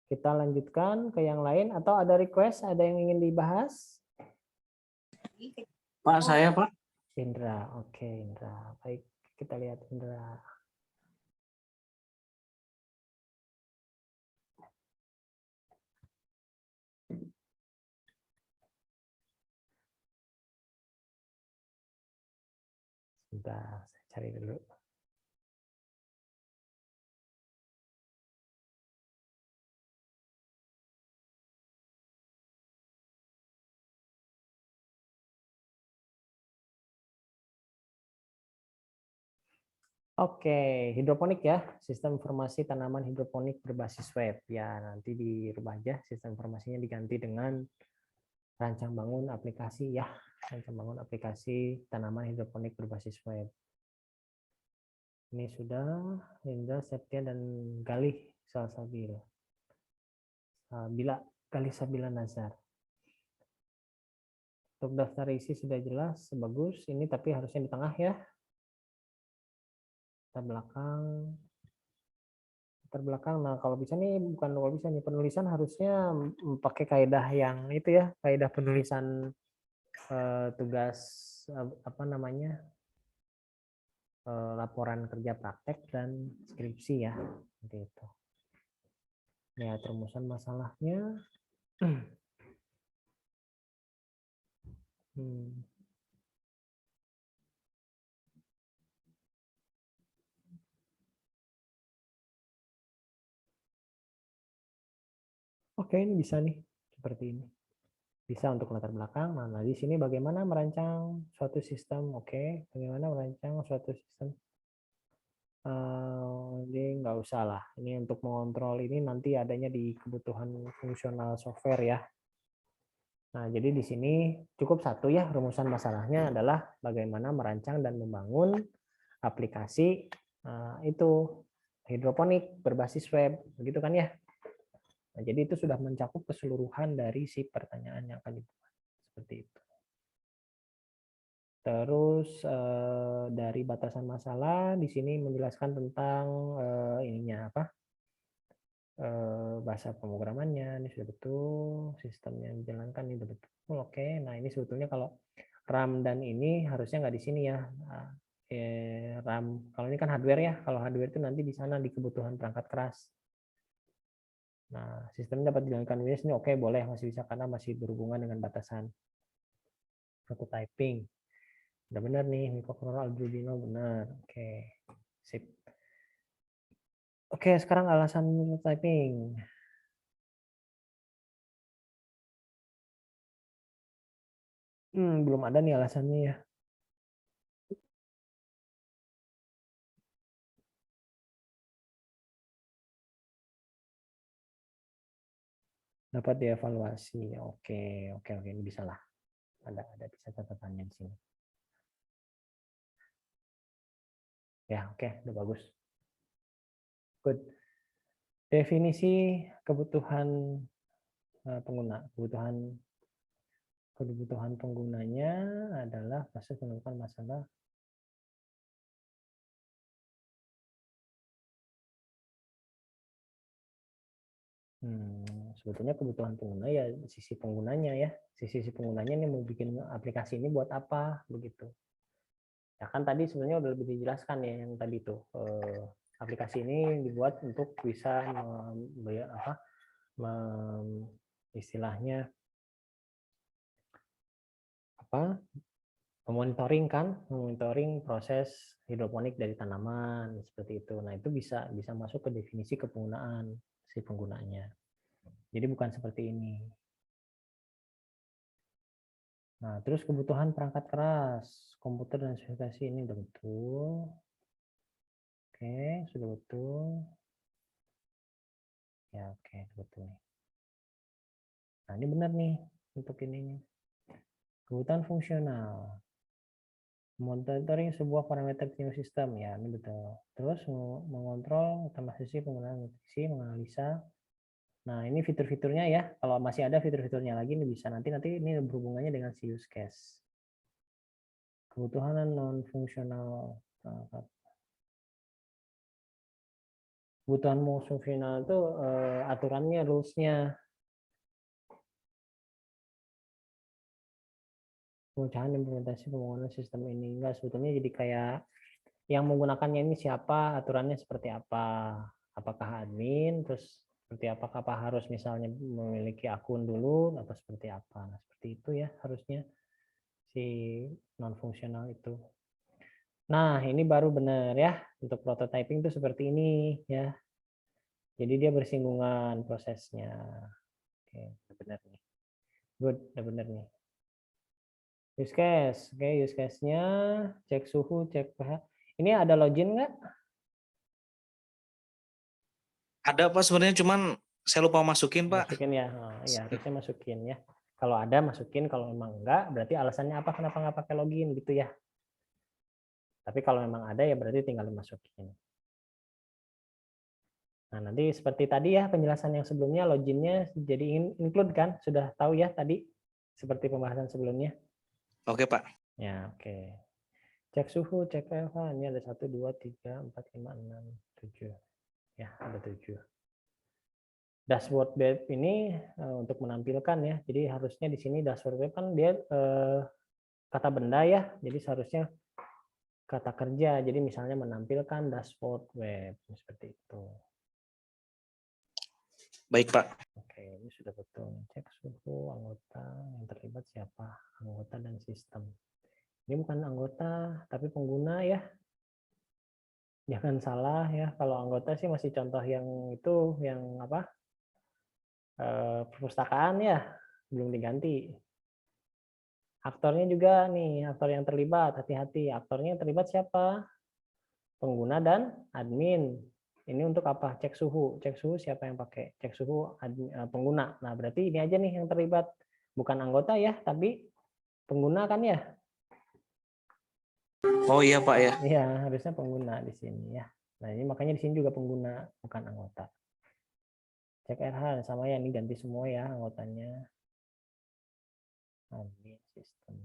Kita lanjutkan ke yang lain atau ada request, ada yang ingin dibahas? Pak, saya Pak. Indra, oke Indra. Baik, kita lihat Indra. Sebentar, saya cari dulu. Oke, hidroponik ya, sistem informasi tanaman hidroponik berbasis web. Ya, nanti dirubah aja sistem informasinya diganti dengan rancang bangun aplikasi ya, rancang bangun aplikasi tanaman hidroponik berbasis web. Ini sudah Indra, Septia dan Galih Salsabila. Galih Sabila Nazar. Untuk daftar isi sudah jelas, bagus. Ini tapi harusnya di tengah ya. Latar belakang. Nah, kalau bisa nih, bukan kalau bisa nih, penulisan harusnya pakai kaidah yang itu ya, kaidah penulisan tugas apa namanya, laporan kerja praktek dan skripsi ya, seperti itu. Ya, rumusan masalahnya. Oke, ini bisa nih, seperti ini. Bisa untuk latar belakang. Nah, di sini bagaimana merancang suatu sistem. Oke, bagaimana merancang suatu sistem. Ini nggak usah lah. Ini untuk mengontrol ini nanti adanya di kebutuhan fungsional software ya. Nah, jadi di sini cukup satu ya, rumusan masalahnya adalah bagaimana merancang dan membangun aplikasi itu hidroponik berbasis web, begitu kan ya? Nah, jadi itu sudah mencakup keseluruhan dari si pertanyaan yang akan dibuat. Seperti itu. Terus dari batasan masalah di sini menjelaskan tentang ininya apa? Bahasa pemrogramannya ini sudah betul, sistemnya dijalankan ini sudah betul. Oke, nah ini sebetulnya kalau RAM dan ini harusnya nggak di sini ya. RAM kalau ini kan hardware ya, kalau hardware itu nanti di sana di kebutuhan perangkat keras. Nah, sistemnya dapat dijalankan di sini, oke boleh masih bisa karena masih berhubungan dengan batasan prototyping. Udah benar nih, microcontroller Arduino benar. Oke, sip. Oke, sekarang alasan prototyping. Belum ada nih alasannya ya. Dapat dievaluasi. Oke, ini bisa lah. Ada bisa catatannya di sini. Ya, oke, udah bagus. Good. Definisi kebutuhan pengguna. Kebutuhan penggunanya adalah proses menemukan masalah Sebetulnya kebutuhan pengguna ya sisi penggunanya ya. Sisi penggunanya ini mau bikin aplikasi ini buat apa begitu. Ya kan tadi sebenarnya udah lebih dijelaskan ya yang tadi tuh. Aplikasi ini dibuat untuk bisa istilahnya memonitoring proses hidroponik dari tanaman seperti itu. Nah, itu bisa masuk ke definisi kepenggunaan si penggunanya. Jadi bukan seperti ini. Nah, terus kebutuhan perangkat keras, komputer dan spesifikasi ini udah betul. Oke, sudah betul. Ya, oke, betul. Nah, ini benar nih untuk ininya. Kebutuhan fungsional. Monitoring sebuah parameter timing sistem, ya ini betul. Terus mengontrol otomatisasi penggunaan nutrisi, menganalisa. Nah, ini fitur-fiturnya ya. Kalau masih ada fitur-fiturnya lagi ini bisa nanti ini berhubungannya dengan si use case. Kebutuhan non fungsional. Kebutuhan non fungsional itu aturannya, rules-nya. Pemecahan implementasi pembangunan sistem ini enggak sebetulnya jadi kayak yang menggunakannya ini siapa, aturannya seperti apa, apakah admin, terus seperti apakah harus misalnya memiliki akun dulu atau seperti apa. Nah, seperti itu ya harusnya si non fungsional itu. Nah, ini baru benar ya untuk prototyping itu seperti ini ya. Jadi dia bersinggungan prosesnya. Oke, benar nih. Good, udah benar nih. Use case, oke, use case-nya cek suhu, cek pH. Ini ada login nggak? Ada Pak sebenarnya, cuman saya lupa masukin Pak. Masukin ya, ya harusnya masukin ya. Kalau ada masukin, kalau memang enggak, berarti alasannya apa kenapa nggak pakai login gitu ya. Tapi kalau memang ada ya berarti tinggal dimasukin. Nah nanti seperti tadi ya penjelasan yang sebelumnya loginnya jadi include kan, sudah tahu ya tadi seperti pembahasan sebelumnya. Oke Pak. Ya oke. Cek suhu, cek pH, ini ada 1, 2, 3, 4, 5, 6, 7. Ya ada 7. Dashboard web ini untuk menampilkan ya. Jadi harusnya di sini dashboard web kan dia kata benda ya. Jadi seharusnya kata kerja. Jadi misalnya menampilkan dashboard web seperti itu. Baik Pak. Oke, ini sudah betul. Cek suhu anggota yang terlibat siapa? Anggota dan sistem. Ini bukan anggota tapi pengguna ya. Jangan salah ya. Kalau anggota sih masih contoh yang itu yang apa? Perpustakaan ya, belum diganti. Aktornya juga nih, aktor yang terlibat, hati-hati. Aktornya yang terlibat siapa? Pengguna dan admin. Ini untuk apa? Cek suhu. Cek suhu siapa yang pakai? Cek suhu pengguna. Nah, berarti ini aja nih yang terlibat. Bukan anggota ya, tapi pengguna kan ya? Oh iya Pak ya. Iya, harusnya pengguna di sini ya. Nah, ini makanya di sini juga pengguna, bukan anggota. Cek RH sama ya, ini ganti semua ya anggotanya. Admin sistem.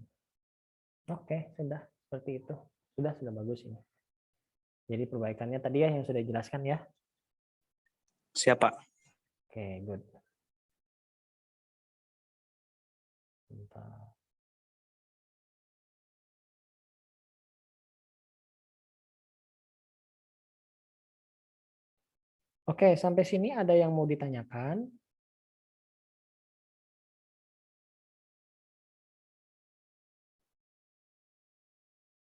Oke, sudah seperti itu. Sudah bagus ini. Jadi perbaikannya tadi ya yang sudah dijelaskan ya. Siapa? Oke, good. Bentar. Oke, sampai sini ada yang mau ditanyakan?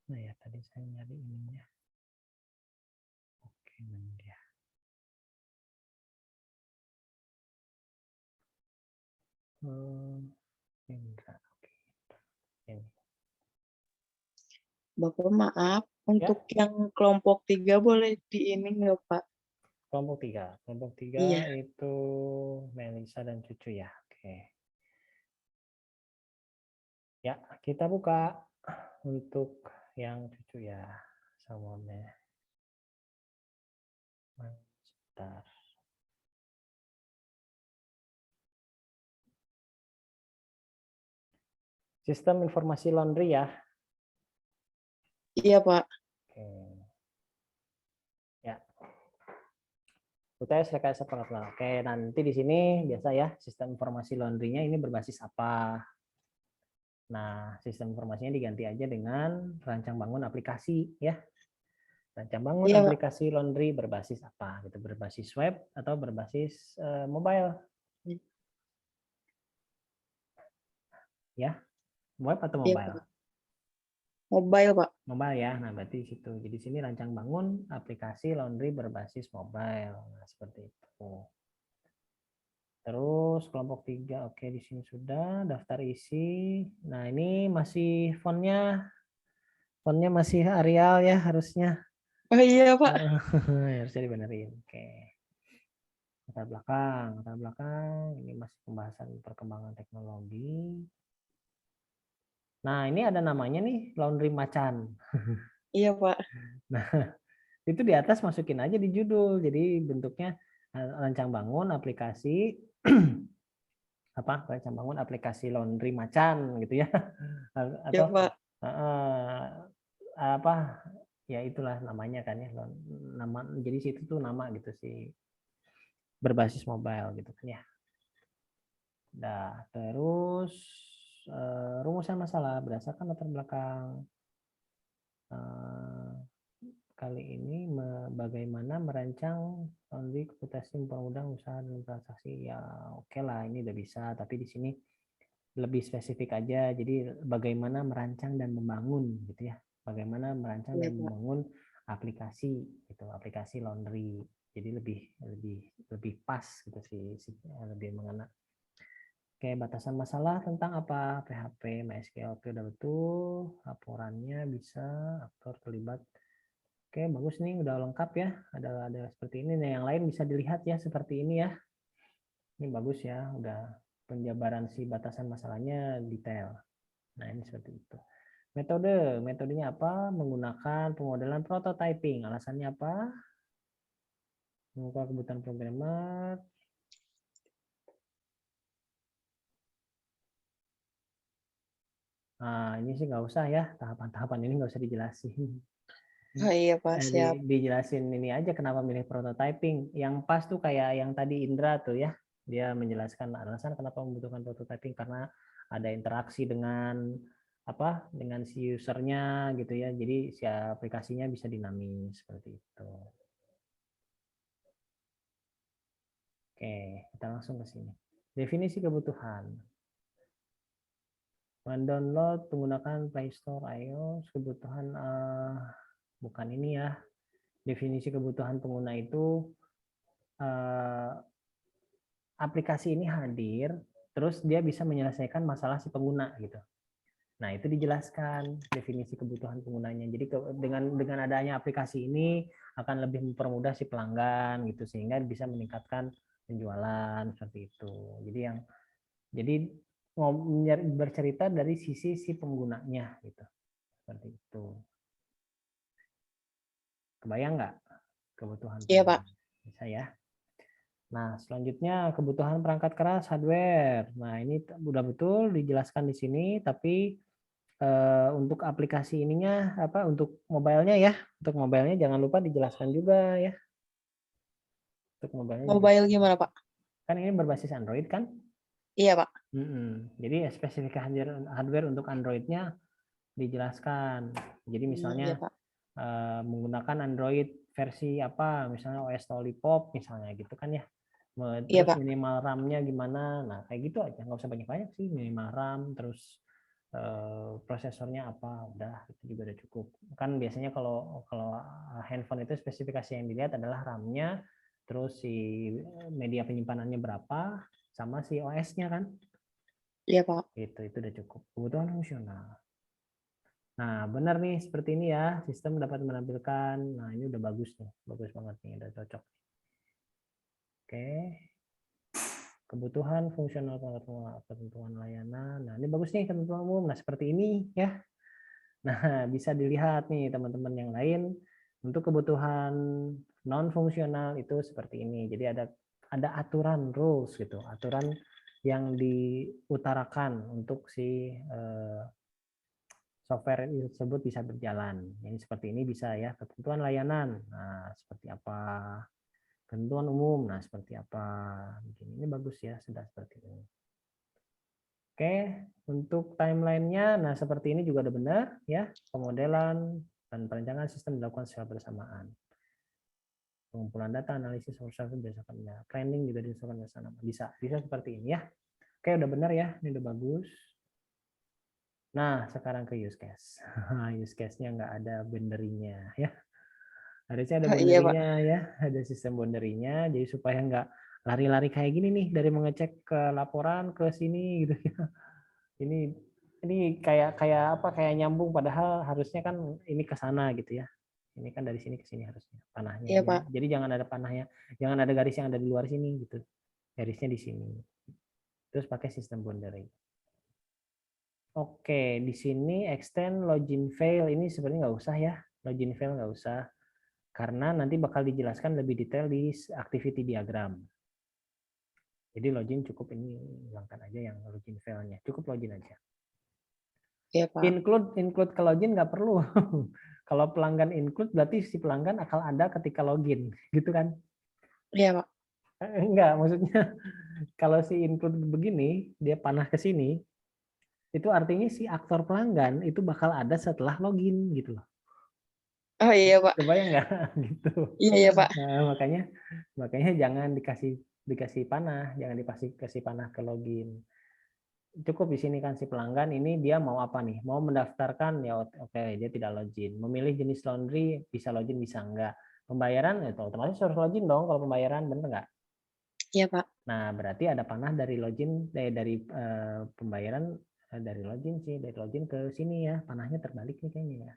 Nah ya, tadi saya nyari ininya. Oke, mana dia? Indra, oke. Ini. Bapak maaf, untuk yang kelompok 3 boleh di ini nggak Pak? Kelompok 3. Kelompok 3 Iya. itu Melisa dan Cucu ya. Oke. Ya, kita buka untuk yang Cucu ya. Semuanya. Sebentar. Sistem informasi laundry ya. Iya Pak. Oke. Ya. UTS rekayasa peralatan. Oke, nanti di sini biasa ya sistem informasi laundry-nya ini berbasis apa. Nah, sistem informasinya diganti aja dengan rancang bangun aplikasi ya. Rancang bangun Iya, Pak. aplikasi laundry berbasis apa gitu, berbasis web atau berbasis mobile ya. Web atau Iya, mobile? Pak. Mobile, Pak. Mobile ya. Nah, berarti di situ. Jadi di sini rancang bangun aplikasi laundry berbasis mobile. Nah, seperti itu. Terus kelompok 3, oke di sini sudah daftar isi. Nah, ini masih fontnya masih Arial ya harusnya. Oh iya, Pak. Harusnya dibenerin. Oke. Latar belakang ini masih pembahasan perkembangan teknologi. Nah, ini ada namanya nih laundry macan. Iya, Pak. Nah, itu di atas masukin aja di judul. Jadi bentuknya rancang bangun aplikasi rancang bangun aplikasi laundry macan gitu ya. Iya, Atau Pak. apa ya itulah namanya kan ya. Nama jadi situ tuh nama gitu sih. Berbasis mobile gitu kan ya. Nah, terus rumusan masalah berdasarkan latar belakang kali ini bagaimana merancang laundry komputasi mempermudah usaha dan transaksi ya oke lah ini udah bisa tapi di sini lebih spesifik aja jadi bagaimana merancang dan membangun gitu ya bagaimana merancang Iya, dan Pak. membangun aplikasi gitu aplikasi laundry jadi lebih pas gitu sih lebih mengena. Oke, batasan masalah tentang apa? PHP, MySQL, oke udah betul. Laporannya bisa, aktor terlibat. Oke, bagus nih, udah lengkap ya. Ada seperti ini. Nah, yang lain bisa dilihat ya seperti ini ya. Ini bagus ya, udah penjabaran si batasan masalahnya detail. Nah, ini seperti itu. Metodenya apa? Menggunakan pemodelan prototyping. Alasannya apa? Mengubah kebutuhan programmer. Nah, ini sih nggak usah ya, tahapan-tahapan ini nggak usah dijelasin. Oh iya, Pak. Siap. Dijelasin ini aja kenapa milih prototyping. Yang pas tuh kayak yang tadi Indra tuh ya, dia menjelaskan alasan kenapa membutuhkan prototyping karena ada interaksi dengan dengan si usernya gitu ya. Jadi si aplikasinya bisa dinamis seperti itu. Oke, kita langsung ke sini. Definisi kebutuhan. Mendownload menggunakan Play Store, iOS, kebutuhan bukan ini ya. Definisi kebutuhan pengguna itu aplikasi ini hadir, terus dia bisa menyelesaikan masalah si pengguna gitu. Nah itu dijelaskan definisi kebutuhan penggunanya. Jadi dengan adanya aplikasi ini akan lebih mempermudah si pelanggan gitu sehingga bisa meningkatkan penjualan seperti itu. Jadi bercerita dari sisi si penggunanya gitu seperti itu. Kebayang nggak kebutuhan? Iya, Pak. Bisa ya. Nah, selanjutnya kebutuhan perangkat keras hardware. Nah, ini udah betul dijelaskan di sini, tapi untuk aplikasi ininya untuk mobilenya ya. Untuk mobilenya jangan lupa dijelaskan juga ya. Untuk mobilenya. Mobile gimana, Pak? Kan ini berbasis Android kan? Iya, Pak. Jadi spesifikasi hardware untuk Android-nya dijelaskan. Jadi misalnya Iya, Pak. menggunakan Android versi apa, misalnya OS Lollipop misalnya gitu kan ya. Iya, Terus Pak. minimal RAM-nya gimana, nah kayak gitu aja, nggak usah banyak-banyak sih, minimal RAM, terus prosesornya apa, udah itu juga udah cukup. Kan biasanya kalau handphone itu spesifikasi yang dilihat adalah RAM-nya, terus si media penyimpanannya berapa, sama si OS-nya kan. Iya, Pak. Itu udah cukup. Kebutuhan fungsional. Nah, benar nih seperti ini ya, sistem dapat menampilkan. Nah, ini udah bagus nih, bagus banget nih, udah cocok. Oke. Kebutuhan fungsional ketentuan layanan. Nah, ini bagus nih ketentuan umum. Nah, seperti ini ya. Nah, bisa dilihat nih teman-teman yang lain untuk kebutuhan non fungsional itu seperti ini. Jadi ada aturan rules gitu, aturan yang diutarakan untuk si software tersebut bisa berjalan. Ini seperti ini bisa ya, ketentuan layanan. Nah, seperti apa? Ketentuan umum, nah seperti apa? Begini. Ini bagus ya, sudah seperti ini. Oke, untuk timelinenya, nah seperti ini juga udah benar ya. Pemodelan dan perencanaan sistem dilakukan secara bersamaan. Pengumpulan data, analisis, observasi berdasarkan planning juga dilakukan bersama. Bisa seperti ini ya. Oke, udah benar ya, ini udah bagus. Nah, sekarang ke use case. Use case-nya nggak ada boundary-nya ya. Harusnya ada Iya, Pak. boundary-nya ya, ada sistem boundary-nya, jadi supaya nggak lari-lari kayak gini nih dari mengecek ke laporan ke sini gitu ya. Ini kayak apa? Kayak nyambung padahal harusnya kan ini ke sana gitu ya. Ini kan dari sini ke sini harusnya panahnya. Iya, Pak. Jadi jangan ada panahnya, jangan ada garis yang ada di luar sini gitu. Garisnya di sini. Terus pakai sistem boundary. Oke, di sini extend login fail ini sebenarnya nggak usah ya. Login fail nggak usah. Karena nanti bakal dijelaskan lebih detail di activity diagram. Jadi login cukup ini hilangkan aja yang login failnya. Cukup login aja. Iya, Pak. Include ke login nggak perlu. Kalau pelanggan include berarti si pelanggan akan ada ketika login, gitu kan? Iya, Pak. Enggak, maksudnya kalau si include begini, dia panah ke sini, itu artinya si aktor pelanggan itu bakal ada setelah login gitu loh. Oh iya, Pak. Kebayang nggak? Gitu. Iya, Pak. Nah, makanya jangan dikasih panah, jangan dikasih panah ke login. Cukup di sini kan si pelanggan ini dia mau apa nih? Mau mendaftarkan ya oke, dia tidak login. Memilih jenis laundry bisa login bisa enggak. Pembayaran itu otomatis harus login dong kalau pembayaran, bener nggak? Iya, Pak. Nah, berarti ada panah dari login dari pembayaran dari login sih, dari login ke sini ya. Panahnya terbalik nih kayaknya ya.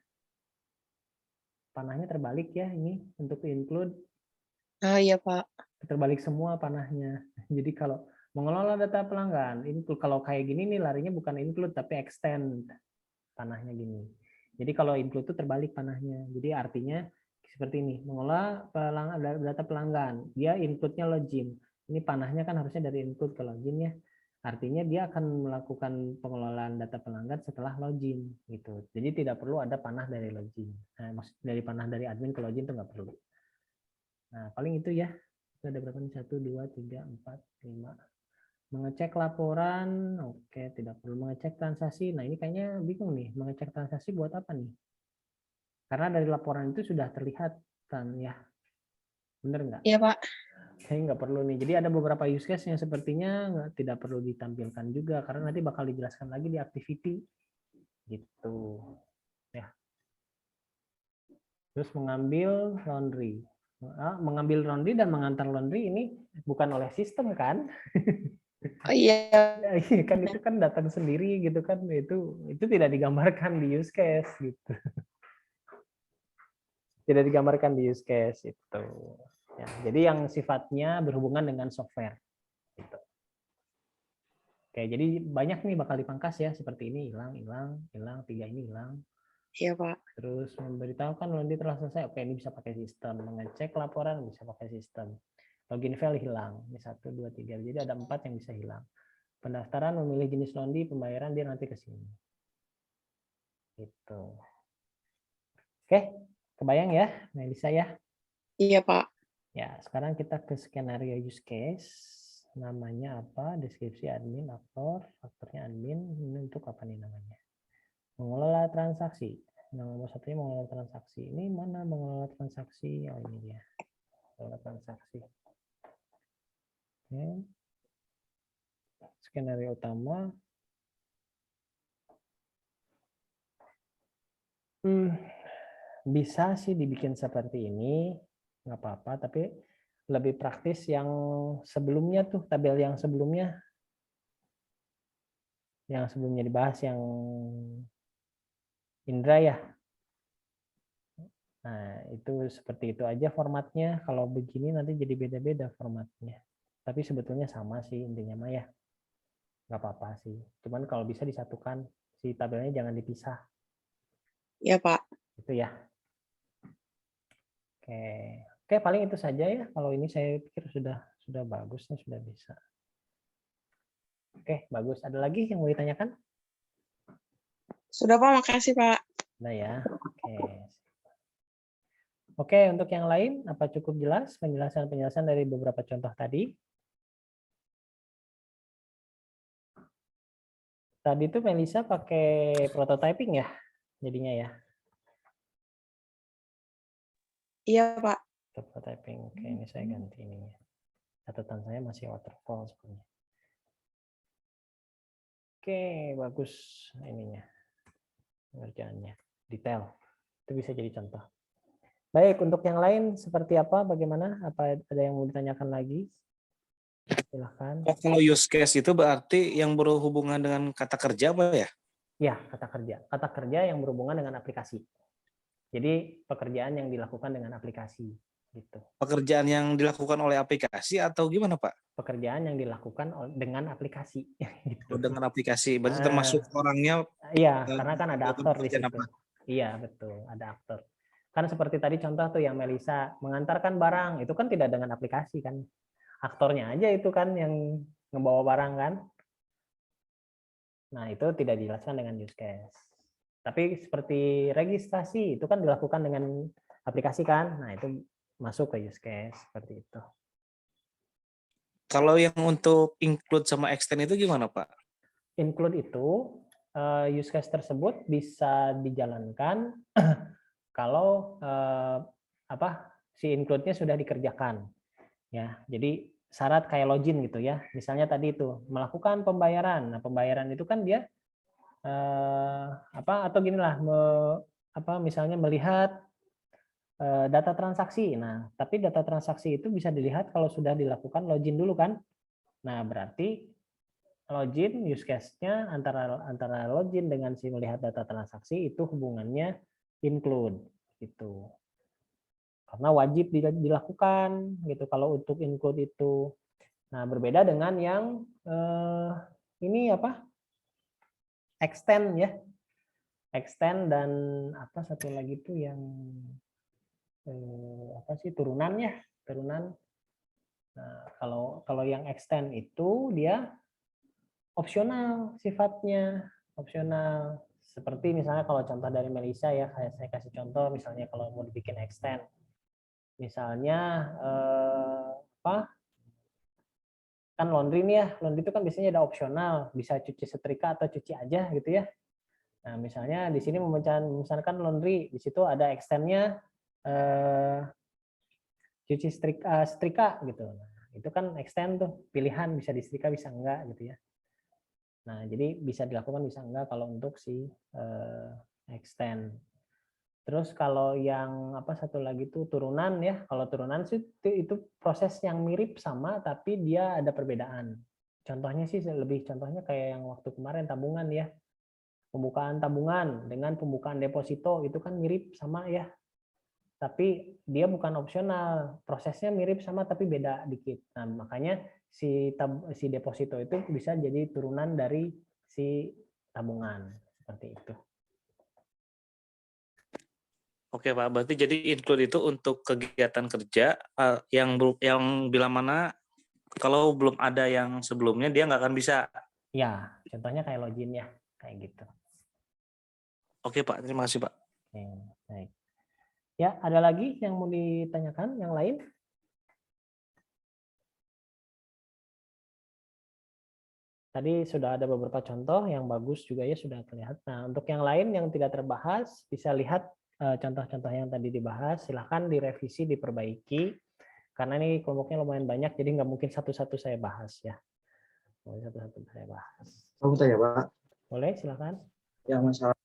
Panahnya terbalik ya ini untuk include. Oh iya, Pak. Terbalik semua panahnya. Jadi kalau mengelola data pelanggan, include kalau kayak gini nih larinya bukan include tapi extend panahnya gini. Jadi kalau include itu terbalik panahnya. Jadi artinya seperti ini, mengelola data pelanggan, dia include-nya login. Ini panahnya kan harusnya dari include ke login ya. Artinya dia akan melakukan pengelolaan data pelanggan setelah login gitu. Jadi tidak perlu ada panah dari login. Nah, maksud dari panah dari admin ke login itu nggak perlu. Nah, paling itu ya. Ada berapa nih? 1, 2, 3, 4, 5. Mengecek laporan, oke, tidak perlu mengecek transaksi. Nah, ini kayaknya bingung nih, mengecek transaksi buat apa nih? Karena dari laporan itu sudah terlihat kan ya. Bener nggak? Iya, Pak. Kayaknya nggak perlu nih. Jadi ada beberapa use case yang sepertinya tidak perlu ditampilkan juga karena nanti bakal dijelaskan lagi di activity gitu. Ya. Terus mengambil laundry. Mengambil laundry dan mengantar laundry ini bukan oleh sistem kan? Oh iya. Kan itu kan datang sendiri gitu kan, itu tidak digambarkan di use case gitu. Tidak digambarkan di use case itu. Ya, jadi yang sifatnya berhubungan dengan software. Gitu. Oke, jadi banyak nih bakal dipangkas ya, seperti ini hilang, 3 ini hilang. Iya, Pak. Terus memberitahukan laundry telah selesai, oke ini bisa pakai sistem. Mengecek laporan bisa pakai sistem. Login file hilang, ini 1, 2, 3. Jadi ada 4 yang bisa hilang. Pendaftaran memilih jenis laundry, pembayaran dia nanti ke sini. Gitu. Oke, kebayang ya, Melisa ya? Iya, Pak. Ya, sekarang kita ke skenario use case. Namanya apa? Deskripsi admin, faktornya admin. Ini untuk apa nih namanya? Mengelola transaksi. Nomor satunya mengelola transaksi. Ini mana mengelola transaksi? Oh, ini dia. Mengelola transaksi. Oke. Skenario utama. Bisa sih dibikin seperti ini. Nggak apa-apa, tapi lebih praktis yang sebelumnya tuh, tabel yang sebelumnya. Yang sebelumnya dibahas yang Indra ya. Nah, itu seperti itu aja formatnya. Kalau begini nanti jadi beda-beda formatnya. Tapi sebetulnya sama sih intinya mah ya. Nggak apa-apa sih. Cuman kalau bisa disatukan, si tabelnya jangan dipisah. Iya, Pak. Itu ya. Oke, paling itu saja ya. Kalau ini saya pikir sudah bagus nih, sudah bisa. Oke, bagus. Ada lagi yang mau ditanyakan? Sudah, Pak. Makasih, Pak. Nah ya. Oke. Oke, untuk yang lain, apa cukup jelas penjelasan-penjelasan dari beberapa contoh tadi? Tadi itu Melisa pakai prototyping ya, jadinya ya. Iya, Pak. Prototyping, oke ini saya ganti ininya. Catatan saya masih waterfall sebenarnya. Oke, bagus ininya, pengerjaannya, detail. Itu bisa jadi contoh. Baik, untuk yang lain seperti apa, bagaimana? Apa ada yang mau ditanyakan lagi? Silahkan. Oh, kalau use case itu berarti yang berhubungan dengan kata kerja apa ya? Ya, kata kerja. Kata kerja yang berhubungan dengan aplikasi. Jadi pekerjaan yang dilakukan dengan aplikasi. Gitu. Pekerjaan yang dilakukan oleh aplikasi atau gimana Pak? Pekerjaan yang dilakukan dengan aplikasi. Gitu. Oh, dengan aplikasi, berarti termasuk orangnya. Iya, karena kan ada aktor di situ. Apa? Iya, betul, ada aktor. Kan seperti tadi contoh tuh yang Melisa mengantarkan barang, itu kan tidak dengan aplikasi kan. Aktornya aja itu kan yang ngebawa barang kan. Nah, itu tidak dijelaskan dengan use case. Tapi seperti registrasi itu kan dilakukan dengan aplikasi kan. Nah, itu masuk ke use case seperti itu. Kalau yang untuk include sama extend itu gimana Pak? Include itu use case tersebut bisa dijalankan kalau si include-nya sudah dikerjakan. Ya, jadi syarat kayak login gitu ya. Misalnya tadi itu melakukan pembayaran. Nah, pembayaran itu kan dia atau ginilah misalnya melihat data transaksi. Nah, tapi data transaksi itu bisa dilihat kalau sudah dilakukan login dulu kan. Nah, berarti login use case-nya antara login dengan si melihat data transaksi itu hubungannya include gitu. Karena wajib dilakukan gitu kalau untuk include itu. Nah, berbeda dengan yang ini extend ya. Extend dan apa satu lagi itu yang turunan ya, turunan. Nah, kalau yang extend itu dia opsional sifatnya, opsional. Seperti misalnya kalau contoh dari Melisa ya, saya kasih contoh misalnya kalau mau dibikin extend. Misalnya kan laundry nih ya, laundry itu kan biasanya ada opsional, bisa cuci setrika atau cuci aja gitu ya. Nah, misalnya di sini misalkan laundry, di situ ada extend-nya cuci setrika gitu. Nah, itu kan extend tuh, pilihan bisa disetrika bisa enggak gitu ya. Nah, jadi bisa dilakukan bisa enggak kalau untuk si extend. Terus kalau yang satu lagi itu turunan ya. Kalau turunan sih itu proses yang mirip sama tapi dia ada perbedaan. Contohnya sih contohnya kayak yang waktu kemarin tabungan ya. Pembukaan tabungan dengan pembukaan deposito itu kan mirip sama ya. Tapi dia bukan opsional. Prosesnya mirip sama tapi beda dikit. Nah, makanya si deposito itu bisa jadi turunan dari si tabungan seperti itu. Oke Pak, berarti jadi include itu untuk kegiatan kerja yang bila mana kalau belum ada yang sebelumnya dia nggak akan bisa. Ya, contohnya kayak login ya, kayak gitu. Oke Pak, terima kasih Pak. Oke, baik. Ya, ada lagi yang mau ditanyakan yang lain? Tadi sudah ada beberapa contoh yang bagus juga ya sudah terlihat. Nah, untuk yang lain yang tidak terbahas bisa lihat contoh-contoh yang tadi dibahas. Silahkan direvisi, diperbaiki. Karena ini kelompoknya lumayan banyak, jadi nggak mungkin satu-satu saya bahas ya. Satu-satu saya bahas. Mau tanya Pak, Boleh, silahkan. yang masalah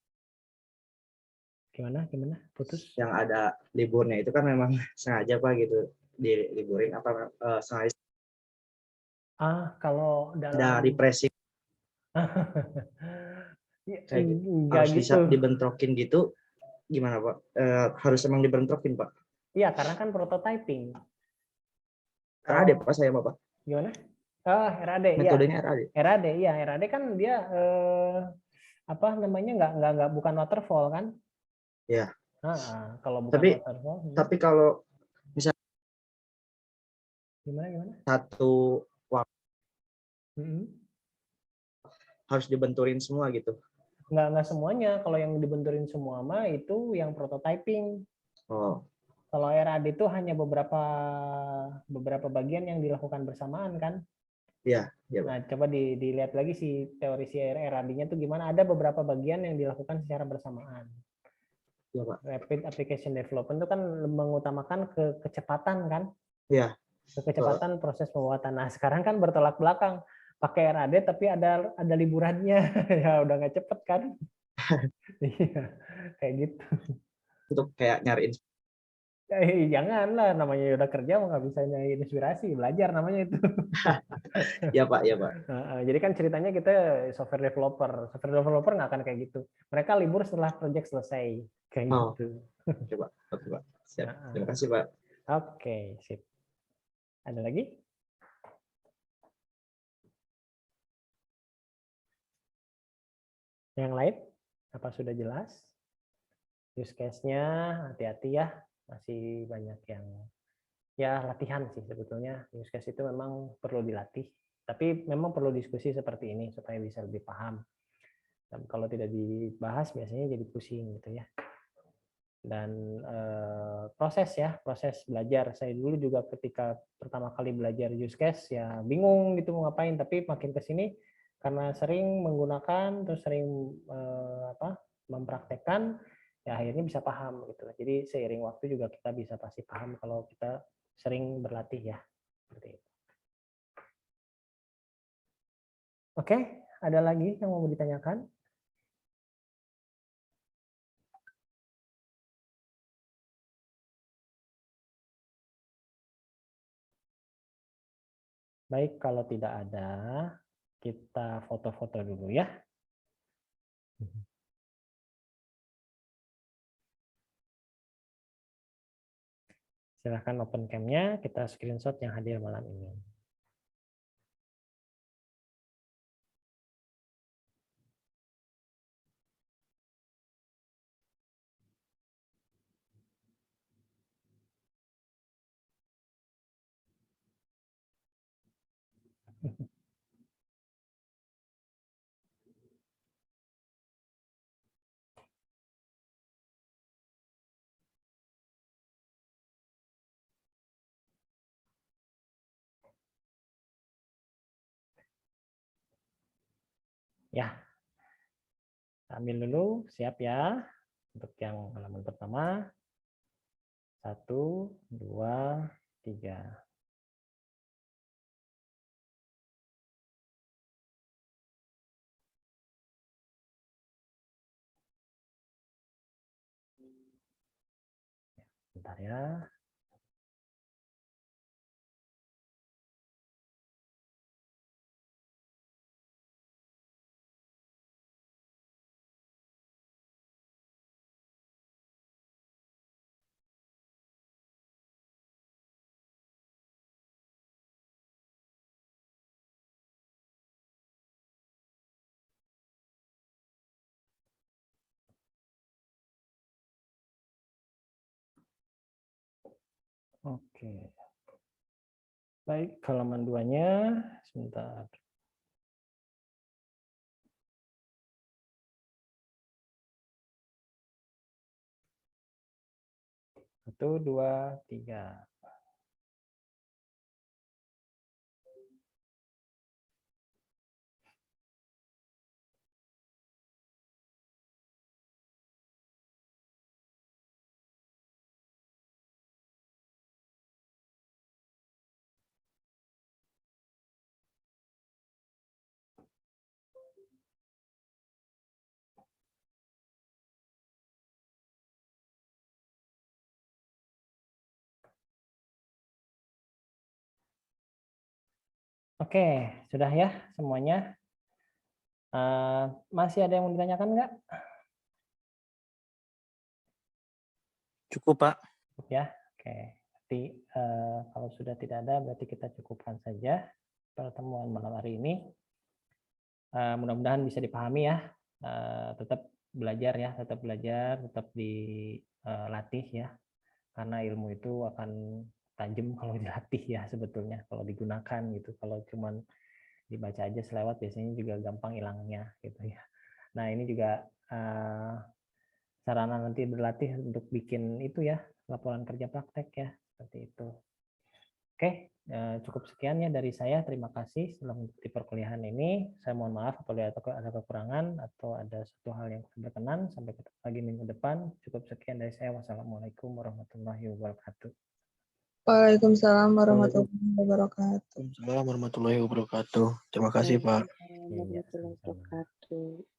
Gimana? Putus? yang ada liburnya itu kan memang sengaja Pak gitu diliburin apa sengaja Kalau ada dalam represi harus gitu. bisa dibentrokin gitu gimana Pak? Harus emang dibentrokin Pak? Iya, karena kan prototyping. RAD Pak saya Pak. Gimana? RAD ya. Metodenya RAD. RAD ya, RAD kan dia nggak bukan waterfall kan? Ya. Kalau bukan waterfall. Tapi kalau misalnya gimana? Satu waktu harus dibenturin semua gitu. Nggak semuanya. Kalau yang dibenturin semua mah itu yang prototyping. Oh. Kalau RAD itu hanya beberapa bagian yang dilakukan bersamaan kan. Iya, iya Pak. Nah, coba dilihat lagi teori si RAD-nya tuh gimana. Ada beberapa bagian yang dilakukan secara bersamaan. Iya Pak. Rapid Application Development itu kan mengutamakan kecepatan kan. Iya. Kecepatan proses pembuatan. Nah, sekarang kan bertolak belakang. Pakai RAD tapi ada liburannya. Ya udah nggak cepet kan. Iya, kayak gitu. Untuk kayak nyariin. Janganlah, namanya udah kerja mau nggak bisa nyari inspirasi, belajar namanya itu. Iya Pak, iya Pak. Jadi kan ceritanya kita software developer nggak akan kayak gitu. Mereka libur setelah project selesai, kayak Oh. gitu. Coba, oke Pak. Siap. Terima kasih Pak. Oke, sip. Ada lagi? Yang lain? Apa sudah jelas? Use case-nya hati-hati ya, masih banyak yang ya latihan sih sebetulnya. Use case itu memang perlu dilatih, tapi memang perlu diskusi seperti ini supaya bisa lebih paham. Dan kalau tidak dibahas biasanya jadi pusing gitu ya. Dan proses belajar. Saya dulu juga ketika pertama kali belajar use case ya bingung gitu mau ngapain, tapi makin ke sini karena sering menggunakan terus sering mempraktekkan ya akhirnya bisa paham gitu. Jadi seiring waktu juga kita bisa pasti paham kalau kita sering berlatih ya. Seperti itu. Oke, ada lagi yang mau ditanyakan? Baik, kalau tidak ada, kita foto-foto dulu ya. Silahkan open cam-nya, kita screenshot yang hadir malam ini. Ya, ambil dulu, siap ya. Untuk yang halaman pertama. 1, 2, 3. Bentar ya. Oke. Baik, halaman 2-nya sebentar. Satu, dua, tiga. Oke, sudah ya semuanya. Masih ada yang mau ditanyakan nggak? Cukup, Pak. Cukup ya. Oke. Berarti kalau sudah tidak ada, berarti kita cukupkan saja pertemuan malam hari ini. Mudah-mudahan bisa dipahami ya. Tetap belajar ya, tetap dilatih ya. Karena ilmu itu akan tajam kalau dilatih ya sebetulnya, kalau digunakan gitu. Kalau cuman dibaca aja selewat biasanya juga gampang hilangnya gitu ya. Nah, ini juga sarana nanti berlatih untuk bikin itu ya, laporan kerja praktek ya, seperti itu. Oke, cukup sekian ya dari saya. Terima kasih telah mengikuti perkuliahan ini. Saya mohon maaf apabila ada kekurangan atau ada satu hal yang kurang berkenan. Sampai ketemu lagi minggu depan. Cukup sekian dari saya. Wassalamualaikum warahmatullahi wabarakatuh. Waalaikumsalam warahmatullahi wabarakatuh. Waalaikumsalam warahmatullahi wabarakatuh. Terima kasih, Pak. Iya, Warahmatullahi sama-sama. wabarakatuh.